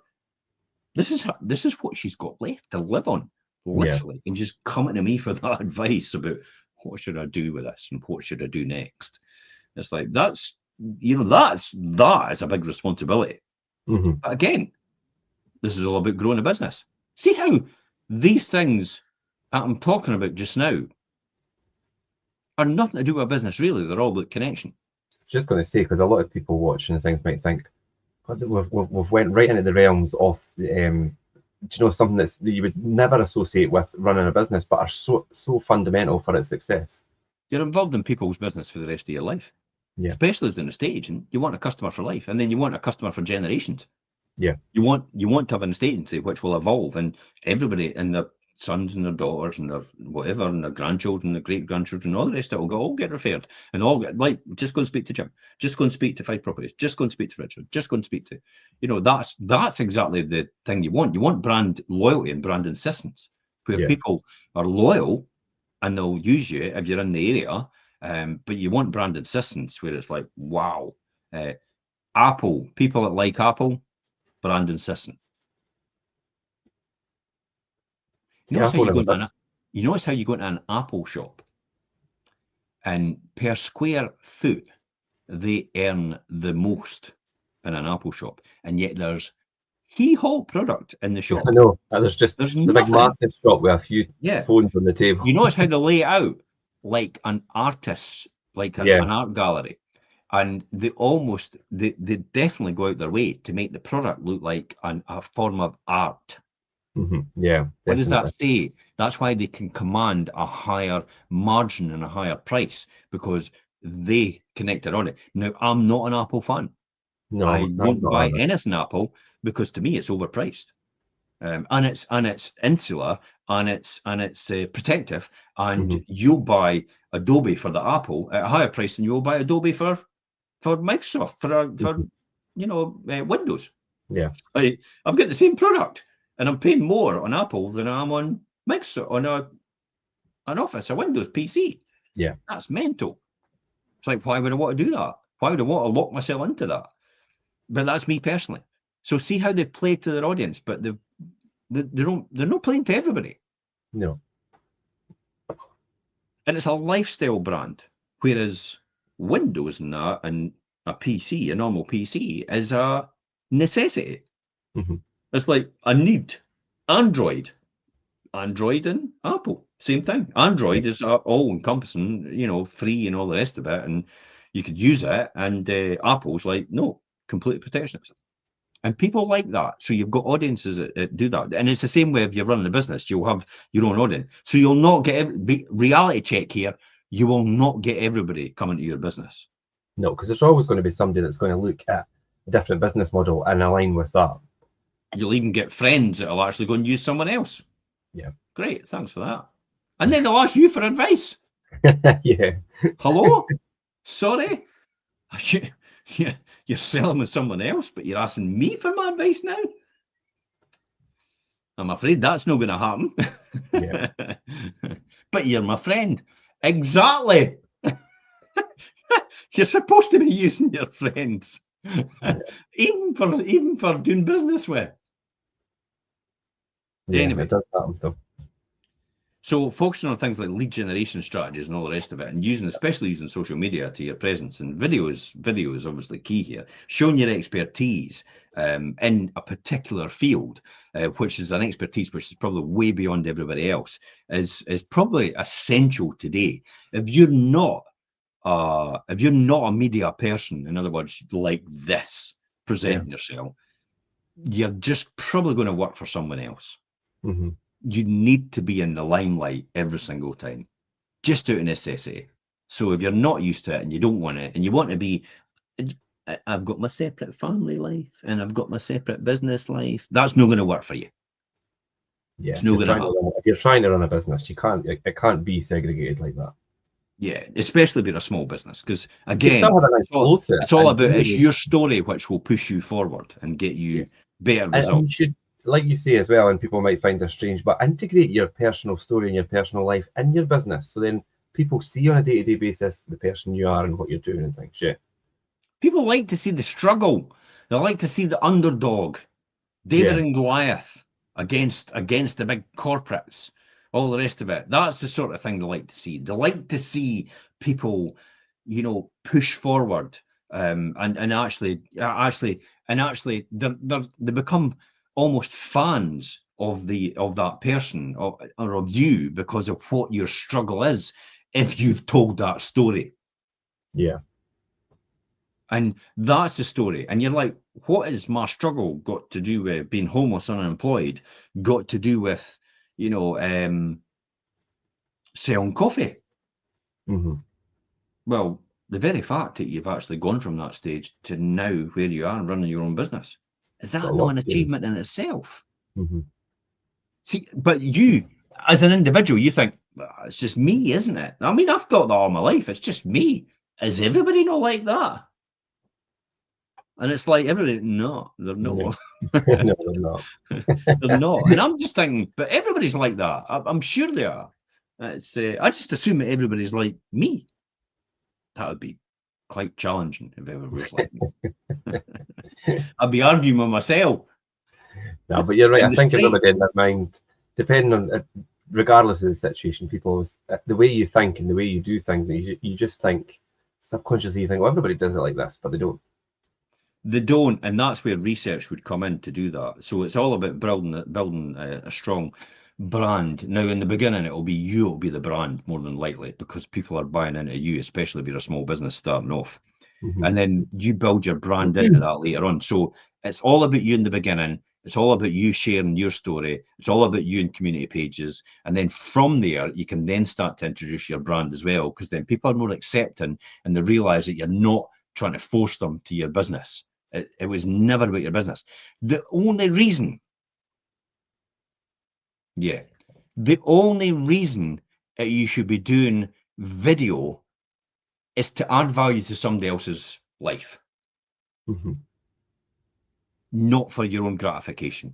she's got left to live on, literally, and just coming to me for that advice about what should I do with this and what should I do next. It's like that is a big responsibility. But again, this is all about growing a business. See how these things that I'm talking about just now are nothing to do with a business, really. They're all about connection. I was just going to say, because a lot of people watching the things might think, God, we've went right into the realms of something that you would never associate with running a business, but are so fundamental for its success. You're involved in people's business for the rest of your life, especially as an estate agent. You want a customer for life, and then you want a customer for generations. You want to have an estate agency which will evolve, and everybody and their sons and their daughters and their whatever and their grandchildren, their great grandchildren, all the rest of it will all get referred, and all get like, just go and speak to Jim, just go and speak to Five Properties, just go and speak to Richard, just go and speak to, that's exactly the thing you want. You want brand loyalty and brand insistence, where people are loyal and they'll use you if you're in the area, but you want brand insistence where it's like, wow, Apple, people that like Apple, brand insistent. Notice how you go into an Apple shop, and per square foot, they earn the most in an Apple shop, and yet there's hee-haw product in the shop. I know. There's a big massive shop with a few phones on the table. You notice how they lay it out like an artist, like an art gallery, and they definitely go out their way to make the product look like a form of art. What does that say? That's why they can command a higher margin and a higher price, because they connected on it. Now, I'm not an Apple fan. No, I won't buy anything Apple because to me it's overpriced, and it's insular and it's protective. And you'll buy Adobe for the Apple at a higher price than you'll buy Adobe for Microsoft for Windows. I've got the same product. And I'm paying more on Apple than I'm on Microsoft, on an Office, a Windows PC. That's mental. It's like, why would I want to do that? Why would I want to lock myself into that? But that's me personally. So see how they play to their audience, but they're not playing to everybody. No. And it's a lifestyle brand, whereas Windows and that, and a PC, a normal PC, is a necessity. It's like a need. Android and Apple, same thing. Android is all encompassing, free and all the rest of it, and you could use it. And Apple's like, no, completely protectionist. And people like that. So you've got audiences that do that. And it's the same way if you're running a business, you'll have your own audience. So you'll not get reality check here. You will not get everybody coming to your business. No, because there's always going to be somebody that's going to look at a different business model and align with that. You'll even get friends that will actually go and use someone else. Great, thanks for that. And then they'll ask you for advice. Hello? Sorry? You're selling with someone else, but you're asking me for my advice now? I'm afraid that's not going to happen. But you're my friend. Exactly. You're supposed to be using your friends. even for doing business with. Anyway, it does happen though. So focusing on things like lead generation strategies and all the rest of it, and especially using social media to your presence, and video is obviously key here. Showing your expertise in a particular field which is an expertise which is probably way beyond everybody else, is probably essential today. If you're not a media person, in other words, like this, presenting yourself, you're just probably going to work for someone else. Mm-hmm. You need to be in the limelight every single time, just out in SSA. So if you're not used to it and you don't want it, and you want to be, I've got my separate family life and I've got my separate business life, that's not going to work for you. Yeah, it's not going to happen. If you're trying to run a business, it can't be segregated like that. Yeah, especially if you're a small business, because again, it's all about it's your story which will push you forward and get you better results. And you should, like you say as well, and people might find this strange, but integrate your personal story and your personal life in your business, so then people see on a day-to-day basis the person you are and what you're doing and things. Yeah. People like to see the struggle. They like to see the underdog, David and Goliath against the big corporates, all the rest of it. That's the sort of thing they like to see. They like to see people, push forward, and actually they become almost fans of that person or of you because of what your struggle is if you've told that story. Yeah. And that's the story. And you're like, what has my struggle got to do with being homeless, unemployed, got to do with, selling coffee? Mm-hmm. Well, the very fact that you've actually gone from that stage to now where you are and running your own business, is that not an achievement in itself? Mm-hmm. See, but you, as an individual, you think, it's just me, isn't it? I mean, I've thought that all my life. It's just me. Is everybody not like that? And it's like everybody, no, they're not. No, they're not. They're not. And I'm just thinking, but everybody's like that. I'm sure they are. I just assume that everybody's like me. That would be quite challenging if everybody was like me. I'd be arguing with myself. No, but you're right. I think everybody in their mind, depending on, regardless of the situation, people, the way you think and the way you do things, you just think subconsciously, you think, well, everybody does it like this, but they don't. They don't, and that's where research would come in to do that. So it's all about building a strong brand. Now, in the beginning, it'll be the brand more than likely, because people are buying into you, especially if you're a small business starting off. Mm-hmm. And then you build your brand into that later on. So it's all about you in the beginning. It's all about you sharing your story. It's all about you in community pages. And then from there, you can then start to introduce your brand as well, because then people are more accepting and they realize that you're not trying to force them to your business. It was never about your business. The only reason you should be doing video is to add value to somebody else's life. Mm-hmm. Not for your own gratification.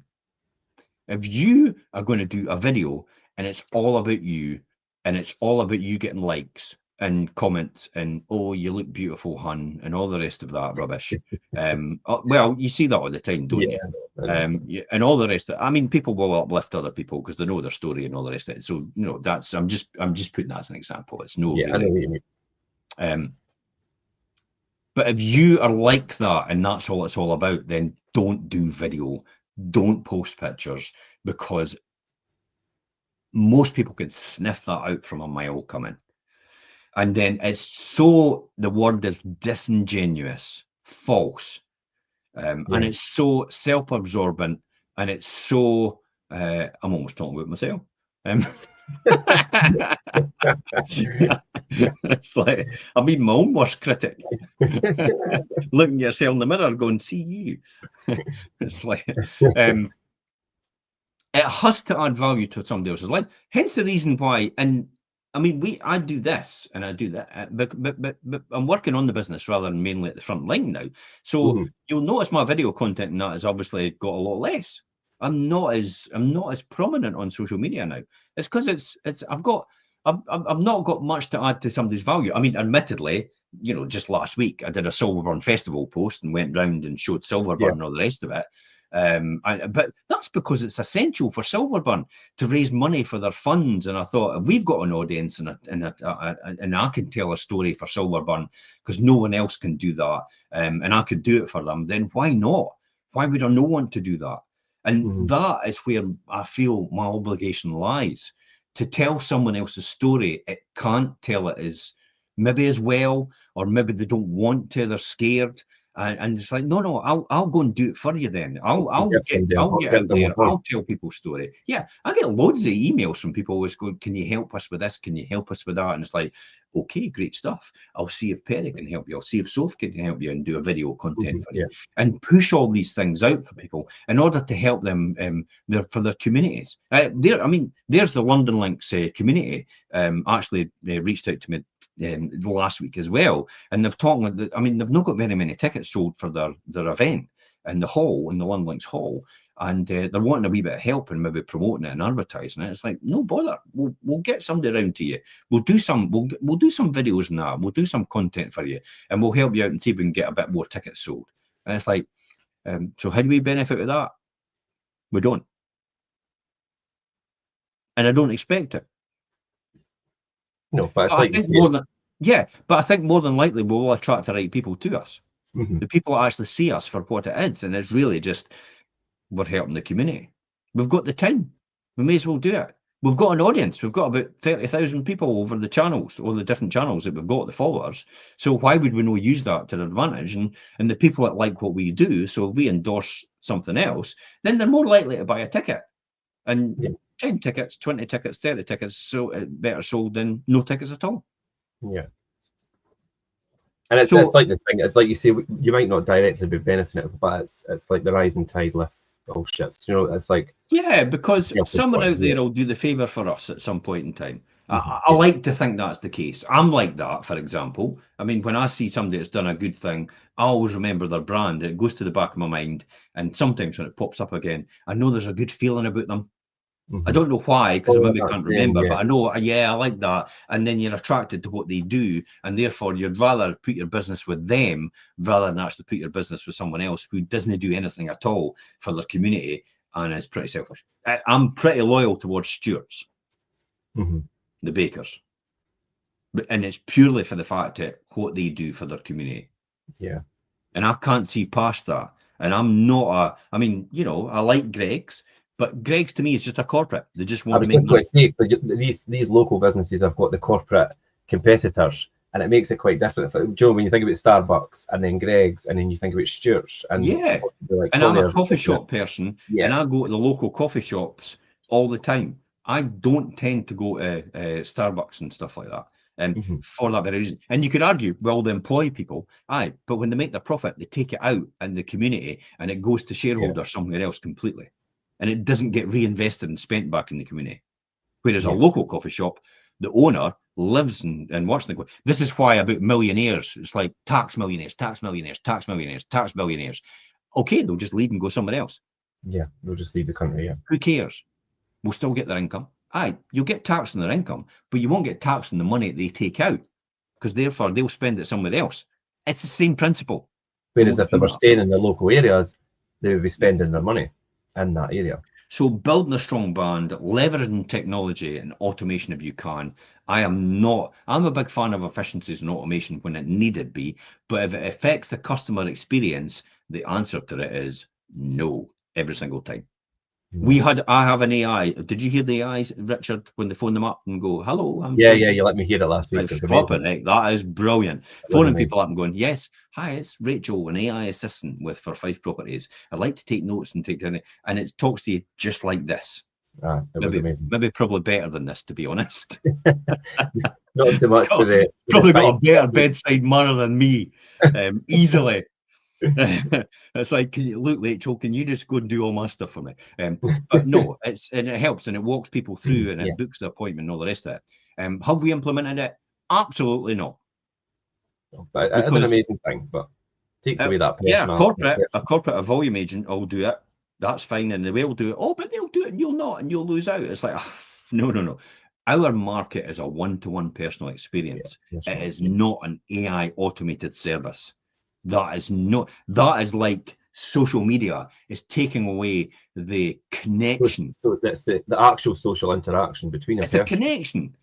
If you are going to do a video and it's all about you and it's all about you getting likes and comments and, oh, you look beautiful, hun, and all the rest of that rubbish. Well, you see that all the time, don't you? And all the rest of it. I mean, people will uplift other people because they know their story and all the rest of it. So, that's I'm just putting that as an example. It's no. Yeah, really, I know what you mean. But if you are like that and that's all it's all about, then don't do video, don't post pictures, because most people can sniff that out from a mile coming. And then the word is disingenuous, false. And it's so self-absorbent, and it's so, I'm almost talking about myself. It's like, I'm being my own worst critic. Looking at yourself in the mirror going, see you. It's like, it has to add value to somebody else's life. Hence the reason why, and I mean, I do this and I do that, but I'm working on the business rather than mainly at the front line now. So you'll notice my video content and that has obviously got a lot less. I'm not as prominent on social media now. It's because I've not got much to add to somebody's value. I mean, admittedly, just last week I did a Silverburn Festival post and went round and showed Silverburn and all the rest of it. But that's because it's essential for Silverburn to raise money for their funds. And I thought, if we've got an audience and I can tell a story for Silverburn because no one else can do that, and I could do it for them, then why not? Why would I not want to do that? And that is where I feel my obligation lies, to tell someone else's story. It can't tell it maybe as well, or maybe they don't want to, they're scared. And it's like, no, I'll go and do it for you then. I'll get out there, I'll tell people's story. Yeah, I get loads of emails from people always going, can you help us with this? Can you help us with that? And it's like, okay, great stuff. I'll see if Perry can help you. I'll see if Soph can help you and do a video content for you. And push all these things out for people in order to help them for their communities. There's the London Links community actually reached out to me last week as well, and they've talked. They've not got very many tickets sold for their event in the London Links hall, and they're wanting a wee bit of help and maybe promoting it and advertising it. It's like, no bother, we'll get somebody around to you. We'll do some videos and that. We'll do some content for you, and we'll help you out and see if we can get a bit more tickets sold. And it's like, so how do we benefit with that? We don't, and I don't expect it. No, but it's but I think more than likely we will attract the right people to us. The people that actually see us for what it is, and it's really just, we're helping the community. We've got the time. We may as well do it. We've got an audience. We've got about 30,000 people over the channels, all the different channels that we've got, the followers. So why would we not use that to our advantage? And the people that like what we do, so if we endorse something else, then they're more likely to buy a ticket. And 10 tickets, 20 tickets, 30 tickets, so better sold than no tickets at all. Yeah. And it's like the thing, it's like you say, you might not directly be benefiting, but it's like the rising tide lifts all ships. You know, it's like... Yeah, because someone out there will do the favour for us at some point in time. I like to think that's the case. I'm like that, for example. I mean, when I see somebody that's done a good thing, I always remember their brand. It goes to the back of my mind. And sometimes when it pops up again, I know there's a good feeling about them. I don't know why, because I maybe can't remember, but I know, I like that. And then you're attracted to what they do, and therefore you'd rather put your business with them rather than actually put your business with someone else who doesn't do anything at all for their community and is pretty selfish. I'm pretty loyal towards Stewart's, the bakers, and it's purely for the fact that what they do for their community. Yeah. And I can't see past that. And I'm not I like Greggs. But Greggs to me is just a corporate. They just want to make money. These local businesses have got the corporate competitors, and it makes it quite different. Joe, when you think about Starbucks and then Greggs, and then you think about Stewart's, and and I'm a coffee shop person, and I go to the local coffee shops all the time. I don't tend to go to Starbucks and stuff like that. For that very reason. And you could argue, well, they employ people, but when they make their profit, they take it out in the community, and it goes to shareholders somewhere else completely. And it doesn't get reinvested and spent back in the community. Whereas a local coffee shop, the owner lives and works in the... This is why about millionaires, it's like tax millionaires, tax millionaires, tax millionaires, tax billionaires. Okay, they'll just leave and go somewhere else. Yeah, they'll just leave the country, Who cares? We'll still get their income. You'll get taxed on their income, but you won't get taxed on the money they take out, because therefore they'll spend it somewhere else. It's the same principle. Whereas if they were staying in the local areas, they would be spending their money in that area. So building a strong brand, leveraging technology and automation if you can. I'm a big fan of efficiencies and automation when it needed be, but if it affects the customer experience, the answer to it is no, every single time. I have an AI. Did you hear the AI, Richard, when they phone them up and go, hello? You let me hear it last week. That is brilliant. Phoning people up and going, yes, hi, it's Rachel, an AI assistant for Fife Properties. I'd like to take notes and and it talks to you just like this. It was amazing. Maybe probably better than this, to be honest. Not so much for the... Probably got a better bedside manner than me, easily. It's like, look, Rachel, can you just go and do all my stuff for me? But no, it helps, and it walks people through, and it books the appointment and all the rest of it. Have we implemented it? Absolutely not. But it's an amazing thing, but it takes away that a corporate volume agent will do it. That's fine, and they will do it. Oh, but they'll do it, and you'll not, and you'll lose out. It's like, no. Our market is a one-to-one personal experience. It is not an AI automated service. That is like social media is taking away the connection. So that's the actual social interaction between us. It's a connection.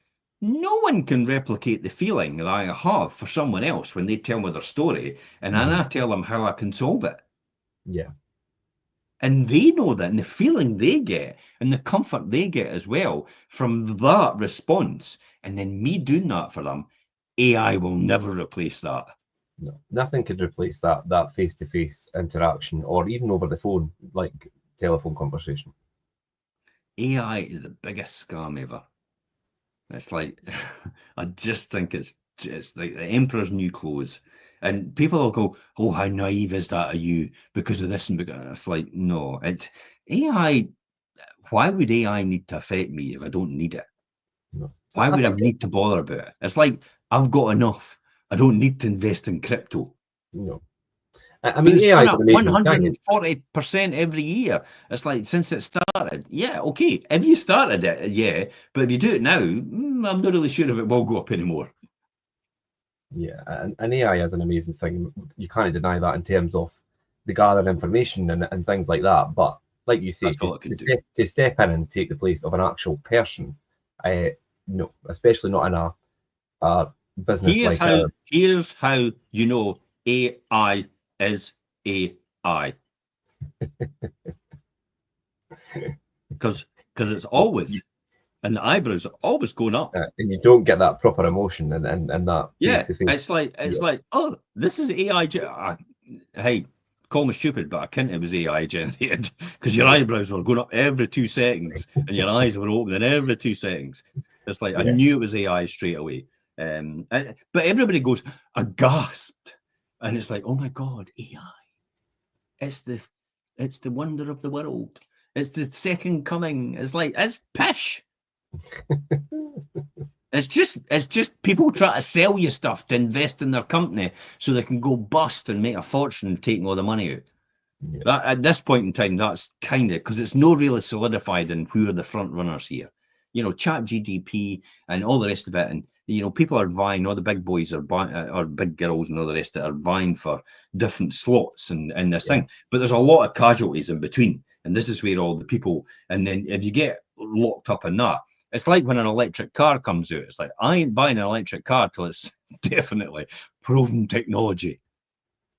No one can replicate the feeling that I have for someone else when they tell me their story, and then I tell them how I can solve it. Yeah. And they know that, and the feeling they get and the comfort they get as well from that response, and then me doing that for them, AI will never replace that. No, nothing could replace that face-to-face interaction, or even over the phone, like telephone conversation. AI is the biggest scam ever. It's like, I just think it's like the emperor's new clothes. And people will go, oh, how naive is that of you because of this and because it's like, no, AI. Why would AI need to affect me if I don't need it? No. Why would I need to bother about it? It's like, I've got enough. I don't need to invest in crypto. No. I mean, But it's AI gone is up an amazing thing. 140% every year. It's like, since it started. Yeah, okay. If you started it, yeah. But if you do it now, I'm not really sure if it will go up anymore. Yeah, and AI is an amazing thing. You can't deny that in terms of the gathering information and things like that. But like you say, That's all it can do. to step in and take the place of an actual person, no, especially not in a business Here's like how you know AI is AI. Because it's always, and the eyebrows are always going up. and you don't get that proper emotion and that face Yeah, to face. it's like, oh, this is AI. Hey, call me stupid, but I can't. It was AI generated because your eyebrows were going up every 2 seconds and your eyes were opening every 2 seconds. It's like, I knew it was AI straight away. But everybody goes aghast, and it's like, oh my God, AI! It's the wonder of the world. It's the second coming. It's like, it's pish. It's just people try to sell you stuff to invest in their company so they can go bust and make a fortune taking all the money out. Yeah. That, at this point in time, that's kind of, because it's not really solidified in who are the front runners here. You know, ChatGPT and all the rest of it, and you know, people are vying. All the big boys are buying, or big girls and all the rest of it are vying for different slots and this thing. But there's a lot of casualties in between, and this is where all the people. And then if you get locked up in that, it's like when an electric car comes out. It's like, I ain't buying an electric car till it's definitely proven technology.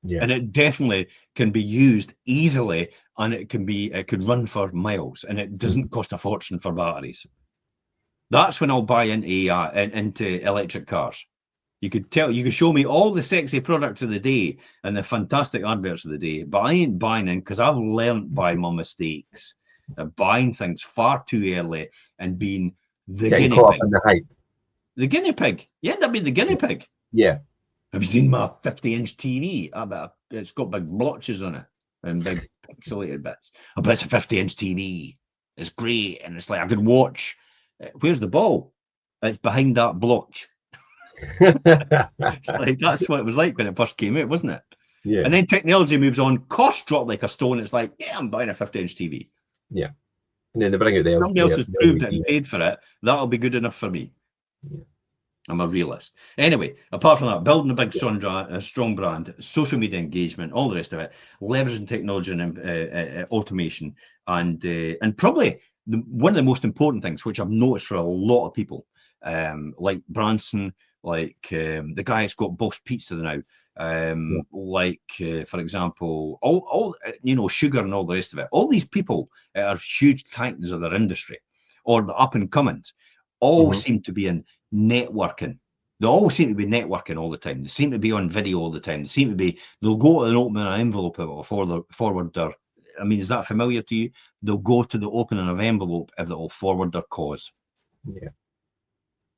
Yeah. And it definitely can be used easily, and it could run for miles, and it doesn't cost a fortune for batteries. That's when I'll buy into AI and into electric cars. You could show me all the sexy products of the day and the fantastic adverts of the day, but I ain't buying in because I've learned by my mistakes of buying things far too early and being the guinea caught pig. up in the hype. The guinea pig. You end up being the guinea pig. Yeah. Have you seen my 50-inch TV? I bet it's got big blotches on it and big pixelated bits. I bet it's a 50-inch TV. It's great, and it's like I could watch. Where's the ball? It's behind that blotch. It's like, that's what it was like when it first came out, wasn't it? Yeah. And then technology moves on, costs drop like a stone. It's like, yeah, I'm buying a 50-inch TV. Yeah. And then they bring out the Somebody else has proved it and paid for it. That'll be good enough for me. Yeah. I'm a realist. Anyway, apart from that, building a big strong brand, social media engagement, all the rest of it, leveraging technology and automation, and probably one of the most important things, which I've noticed for a lot of people, like Branson, like the guy that's got Boss Pizza now, like for example, all you know, Sugar and all the rest of it. All these people are huge titans of their industry, or the up and comings, all seem to be in networking. They all seem to be networking all the time. They seem to be on video all the time. They seem to be, they'll go and open an envelope or forward their, I mean, is that familiar to you? They'll go to the opening of envelope if they'll forward their cause. Yeah.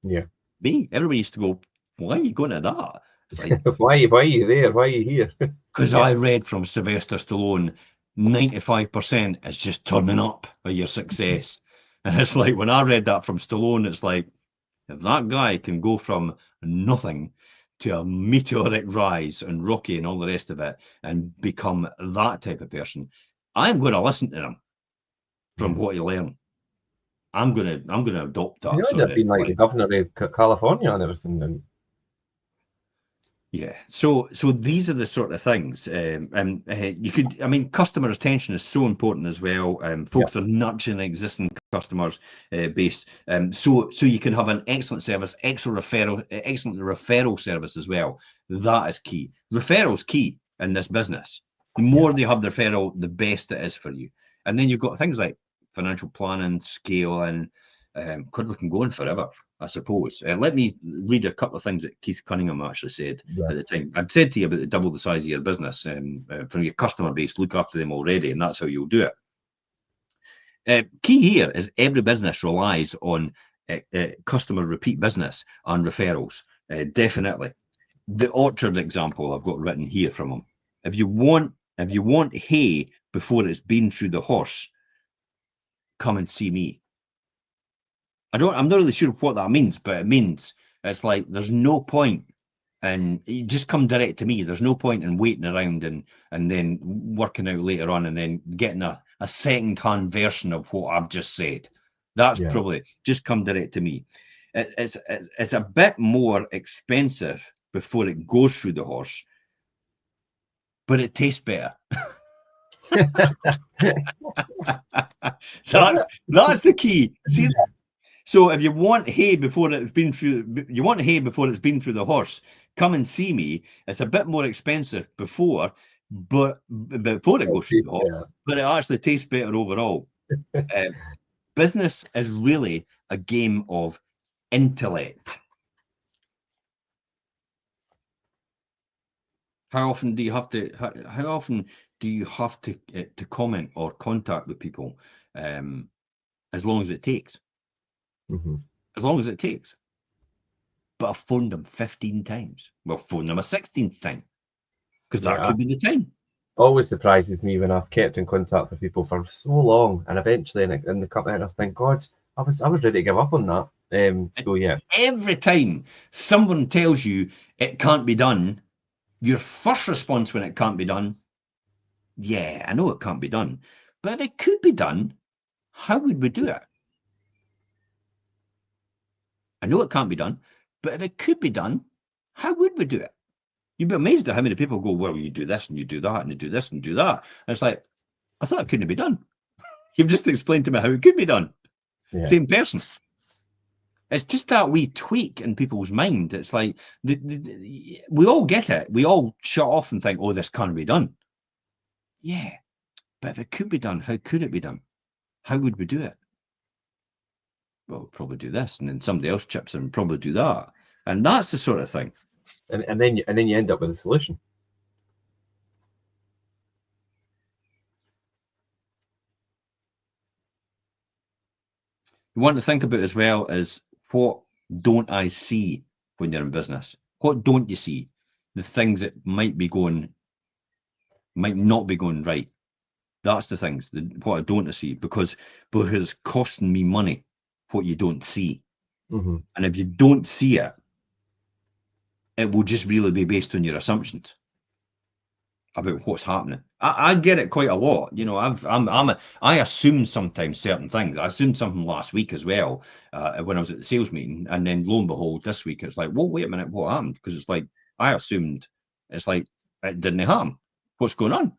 Yeah. Me, everybody used to go, why are you going to that? It's like, why are you there? Why are you here? Because I read from Sylvester Stallone, 95% is just turning up for your success. And it's like, when I read that from Stallone, it's like, if that guy can go from nothing to a meteoric rise and Rocky and all the rest of it and become that type of person, I'm going to listen to him from what he learned. I'm going to adopt that. You know, been like the governor of California and everything. Yeah, so these are the sort of things, and you could, I mean, customer retention is so important as well. Folks are nurturing existing customers base, so you can have an excellent service, excellent referral service as well. That is key. Referrals key in this business. The more they have the referral, the best it is for you. And then you've got things like financial planning, scale, and we can go on forever, I suppose. Let me read a couple of things that Keith Cunningham actually said at the time. I'd said to you about the double the size of your business from your customer base, look after them already, and that's how you'll do it. Key here is every business relies on customer repeat business and referrals. Definitely. The orchard example I've got written here from him. If you want hay before it's been through the horse, come and see me. I'm not really sure what that means, but it means it's like there's no point, and you just come direct to me. There's no point in waiting around and then working out later on and then getting a second-hand version of what I've just said. That's probably just come direct to me. It's a bit more expensive before it goes through the horse, but it tastes better. That's the key. See, so if you want hay before it's been through, the horse, come and see me. It's a bit more expensive before it goes through the horse, but it actually tastes better overall. Business is really a game of intellect. How often do you have to? How often do you have to comment or contact with people? As long as it takes. As long as it takes. But I've phoned them 15 times. Well, phoned them a 16th time because that could be the time. Always surprises me when I've kept in contact with people for so long, and eventually in the company, I think, God, I was ready to give up on that. So yeah. Every time someone tells you it can't be done, your first response when it can't be done, yeah, I know it can't be done, but if it could be done, how would we do it? I know it can't be done, but if it could be done, how would we do it? You'd be amazed at how many people go, well, you do this and you do that and you do this and do that. And it's like, I thought it couldn't be done. You've just explained to me how it could be done. Yeah. Same person. It's just that wee tweak in people's mind. It's like, we all get it. We all shut off and think, oh, this can't be done. Yeah, but if it could be done, how could it be done? How would we do it? Well, we'll probably do this, and then somebody else chips in and probably do that. And that's the sort of thing. And then you end up with a solution. You want to think about as well as, what don't I see when you're in business? What don't you see? The things that might not be going right. That's the things, what I don't see, because it's costing me money, what you don't see. And if you don't see it, it will just really be based on your assumptions about what's happening. I get it quite a lot. You know, I assume sometimes certain things. I assumed something last week as well when I was at the sales meeting, and then lo and behold, this week it's like, well, wait a minute, what happened? Because it's like I assumed. It's like it didn't happen. What's going on?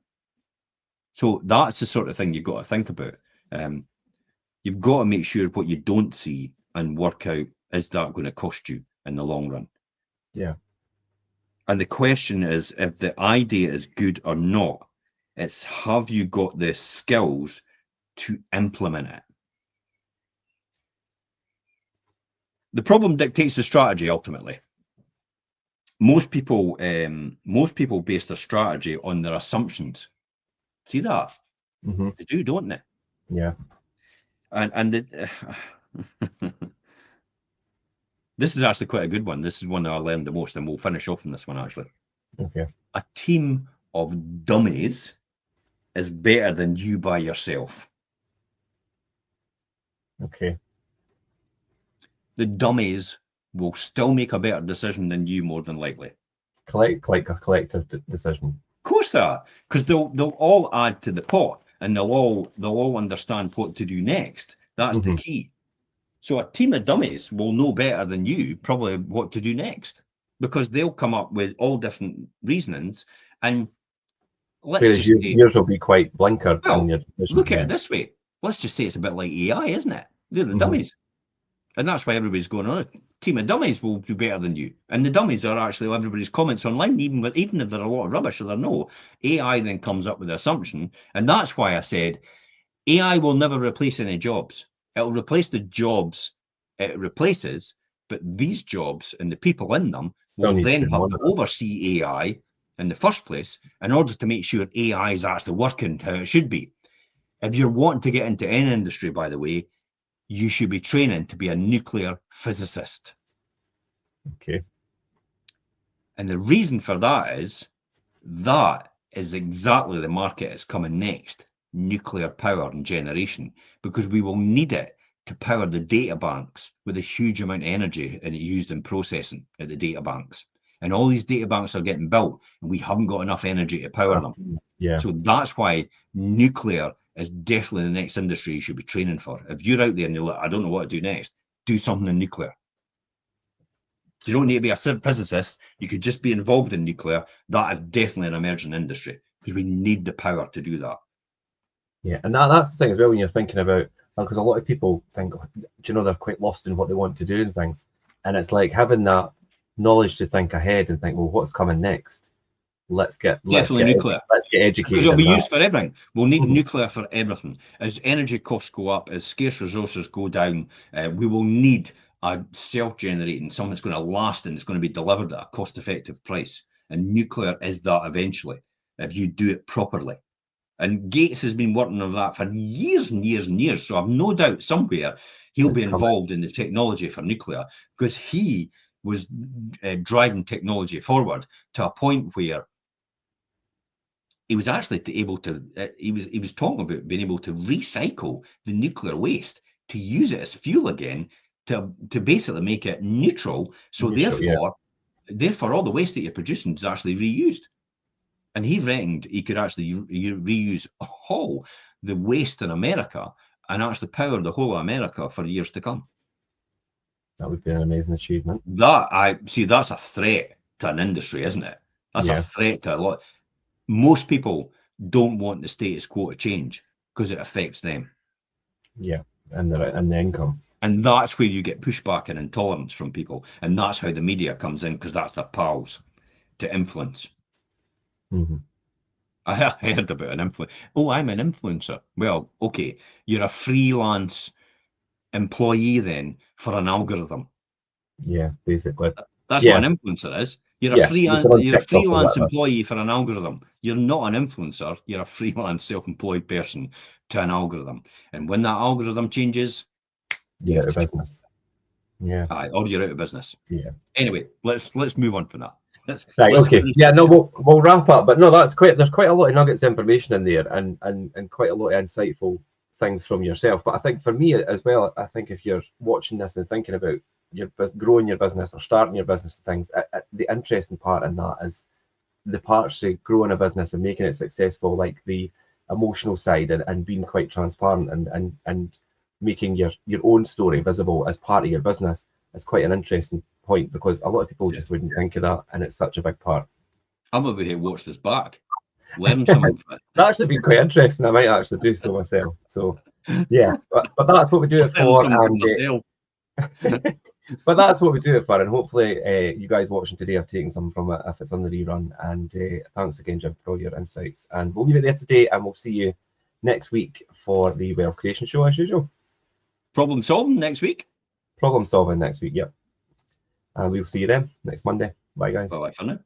So that's the sort of thing you've got to think about. You've got to make sure what you don't see and work out, is that going to cost you in the long run? Yeah. And the question is, if the idea is good or not, it's, have you got the skills to implement it? The problem dictates the strategy ultimately. Most people base their strategy on their assumptions. See that? They do, don't they? Yeah. And this is actually quite a good one. This is one that I learned the most, and we'll finish off on this one actually. Okay. A team of dummies is better than you by yourself. Okay. The dummies will still make a better decision than you, more than likely. Like a collective decision. Of course they are, because they'll all add to the pot, and they'll all understand what to do next. That's the key. So a team of dummies will know better than you probably what to do next, because they'll come up with all different reasonings. And yours will be quite blinkered. Well, look at it this way. Let's just say it's a bit like AI, isn't it? They're the dummies. And that's why everybody's going, oh, a team of dummies will do better than you. And the dummies are actually everybody's comments online, even if they're a lot of rubbish, or they're no. AI then comes up with the assumption. And that's why I said AI will never replace any jobs. It'll replace the jobs it replaces, but these jobs and the people in them will then have to oversee AI in the first place in order to make sure AI is actually working how it should be. If you're wanting to get into any industry, by the way, you should be training to be a nuclear physicist. Okay. And the reason for that is exactly the market that's coming next, nuclear power and generation, because we will need it to power the data banks with a huge amount of energy and used in processing at the data banks. And all these data banks are getting built and we haven't got enough energy to power them. Yeah. So that's why nuclear is definitely the next industry you should be training for. If you're out there and you're like, I don't know what to do next, do something in nuclear. You don't need to be a physicist. You could just be involved in nuclear. That is definitely an emerging industry because we need the power to do that. Yeah, and that's the thing as well when you're thinking about, because a lot of people think, do you know, they're quite lost in what they want to do and things. And it's like having that knowledge to think ahead and think, well, what's coming next? Let's get nuclear. Let's get educated. Because it'll be used for everything. We'll need nuclear for everything. As energy costs go up, as scarce resources go down, we will need a self-generating, something that's going to last and it's going to be delivered at a cost-effective price. And nuclear is that eventually, if you do it properly. And Gates has been working on that for years and years and years. So I've no doubt somewhere he'll be involved in the technology for nuclear because he was driving technology forward to a point where he was actually able to, he was talking about being able to recycle the nuclear waste to use it as fuel again, to basically make it neutral. So therefore, all the waste that you're producing is actually reused. And he reckoned he could actually reuse all the waste in America and actually power the whole of America for years to come. That would be an amazing achievement. That's a threat to an industry, isn't it? That's a threat to a lot. Most people don't want the status quo to change because it affects them. Yeah, and the income. And that's where you get pushback and intolerance from people. And that's how the media comes in, because that's their pals to influence. Mm-hmm. I heard about an influencer. Oh, I'm an influencer. Well, okay, you're a freelance employee then for an algorithm. Yeah, basically. That's what an influencer is. You're a freelance employee for an algorithm. You're not an influencer. You're a freelance self-employed person to an algorithm. And when that algorithm changes, you're out of business. Yeah. Or you're out of business. Yeah. Anyway, let's move on from that. Let's okay. Yeah, no, we'll wrap up. But no, there's quite a lot of nuggets of information in there and quite a lot of insightful things from yourself. But I think for me as well, I think if you're watching this and thinking about growing your business or starting your business and things, the interesting part in that is the parts of growing a business and making it successful, like the emotional side and being quite transparent and making your own story visible as part of your business is quite an interesting point, because a lot of people just wouldn't think of that, and it's such a big part. I'm over here watch this back, learn something from it. That's actually been quite interesting. I might actually do so myself. So yeah, but that's what we do it for. But that's what we do it for, and hopefully you guys watching today have taken something from it if it's on the rerun. And thanks again, Jim, for all your insights. And we'll leave it there today, and we'll see you next week for the Wealth Creation Show as usual. Problem solving next week. Problem solving next week, yep. And we'll see you then next Monday. Bye, guys. Bye for now.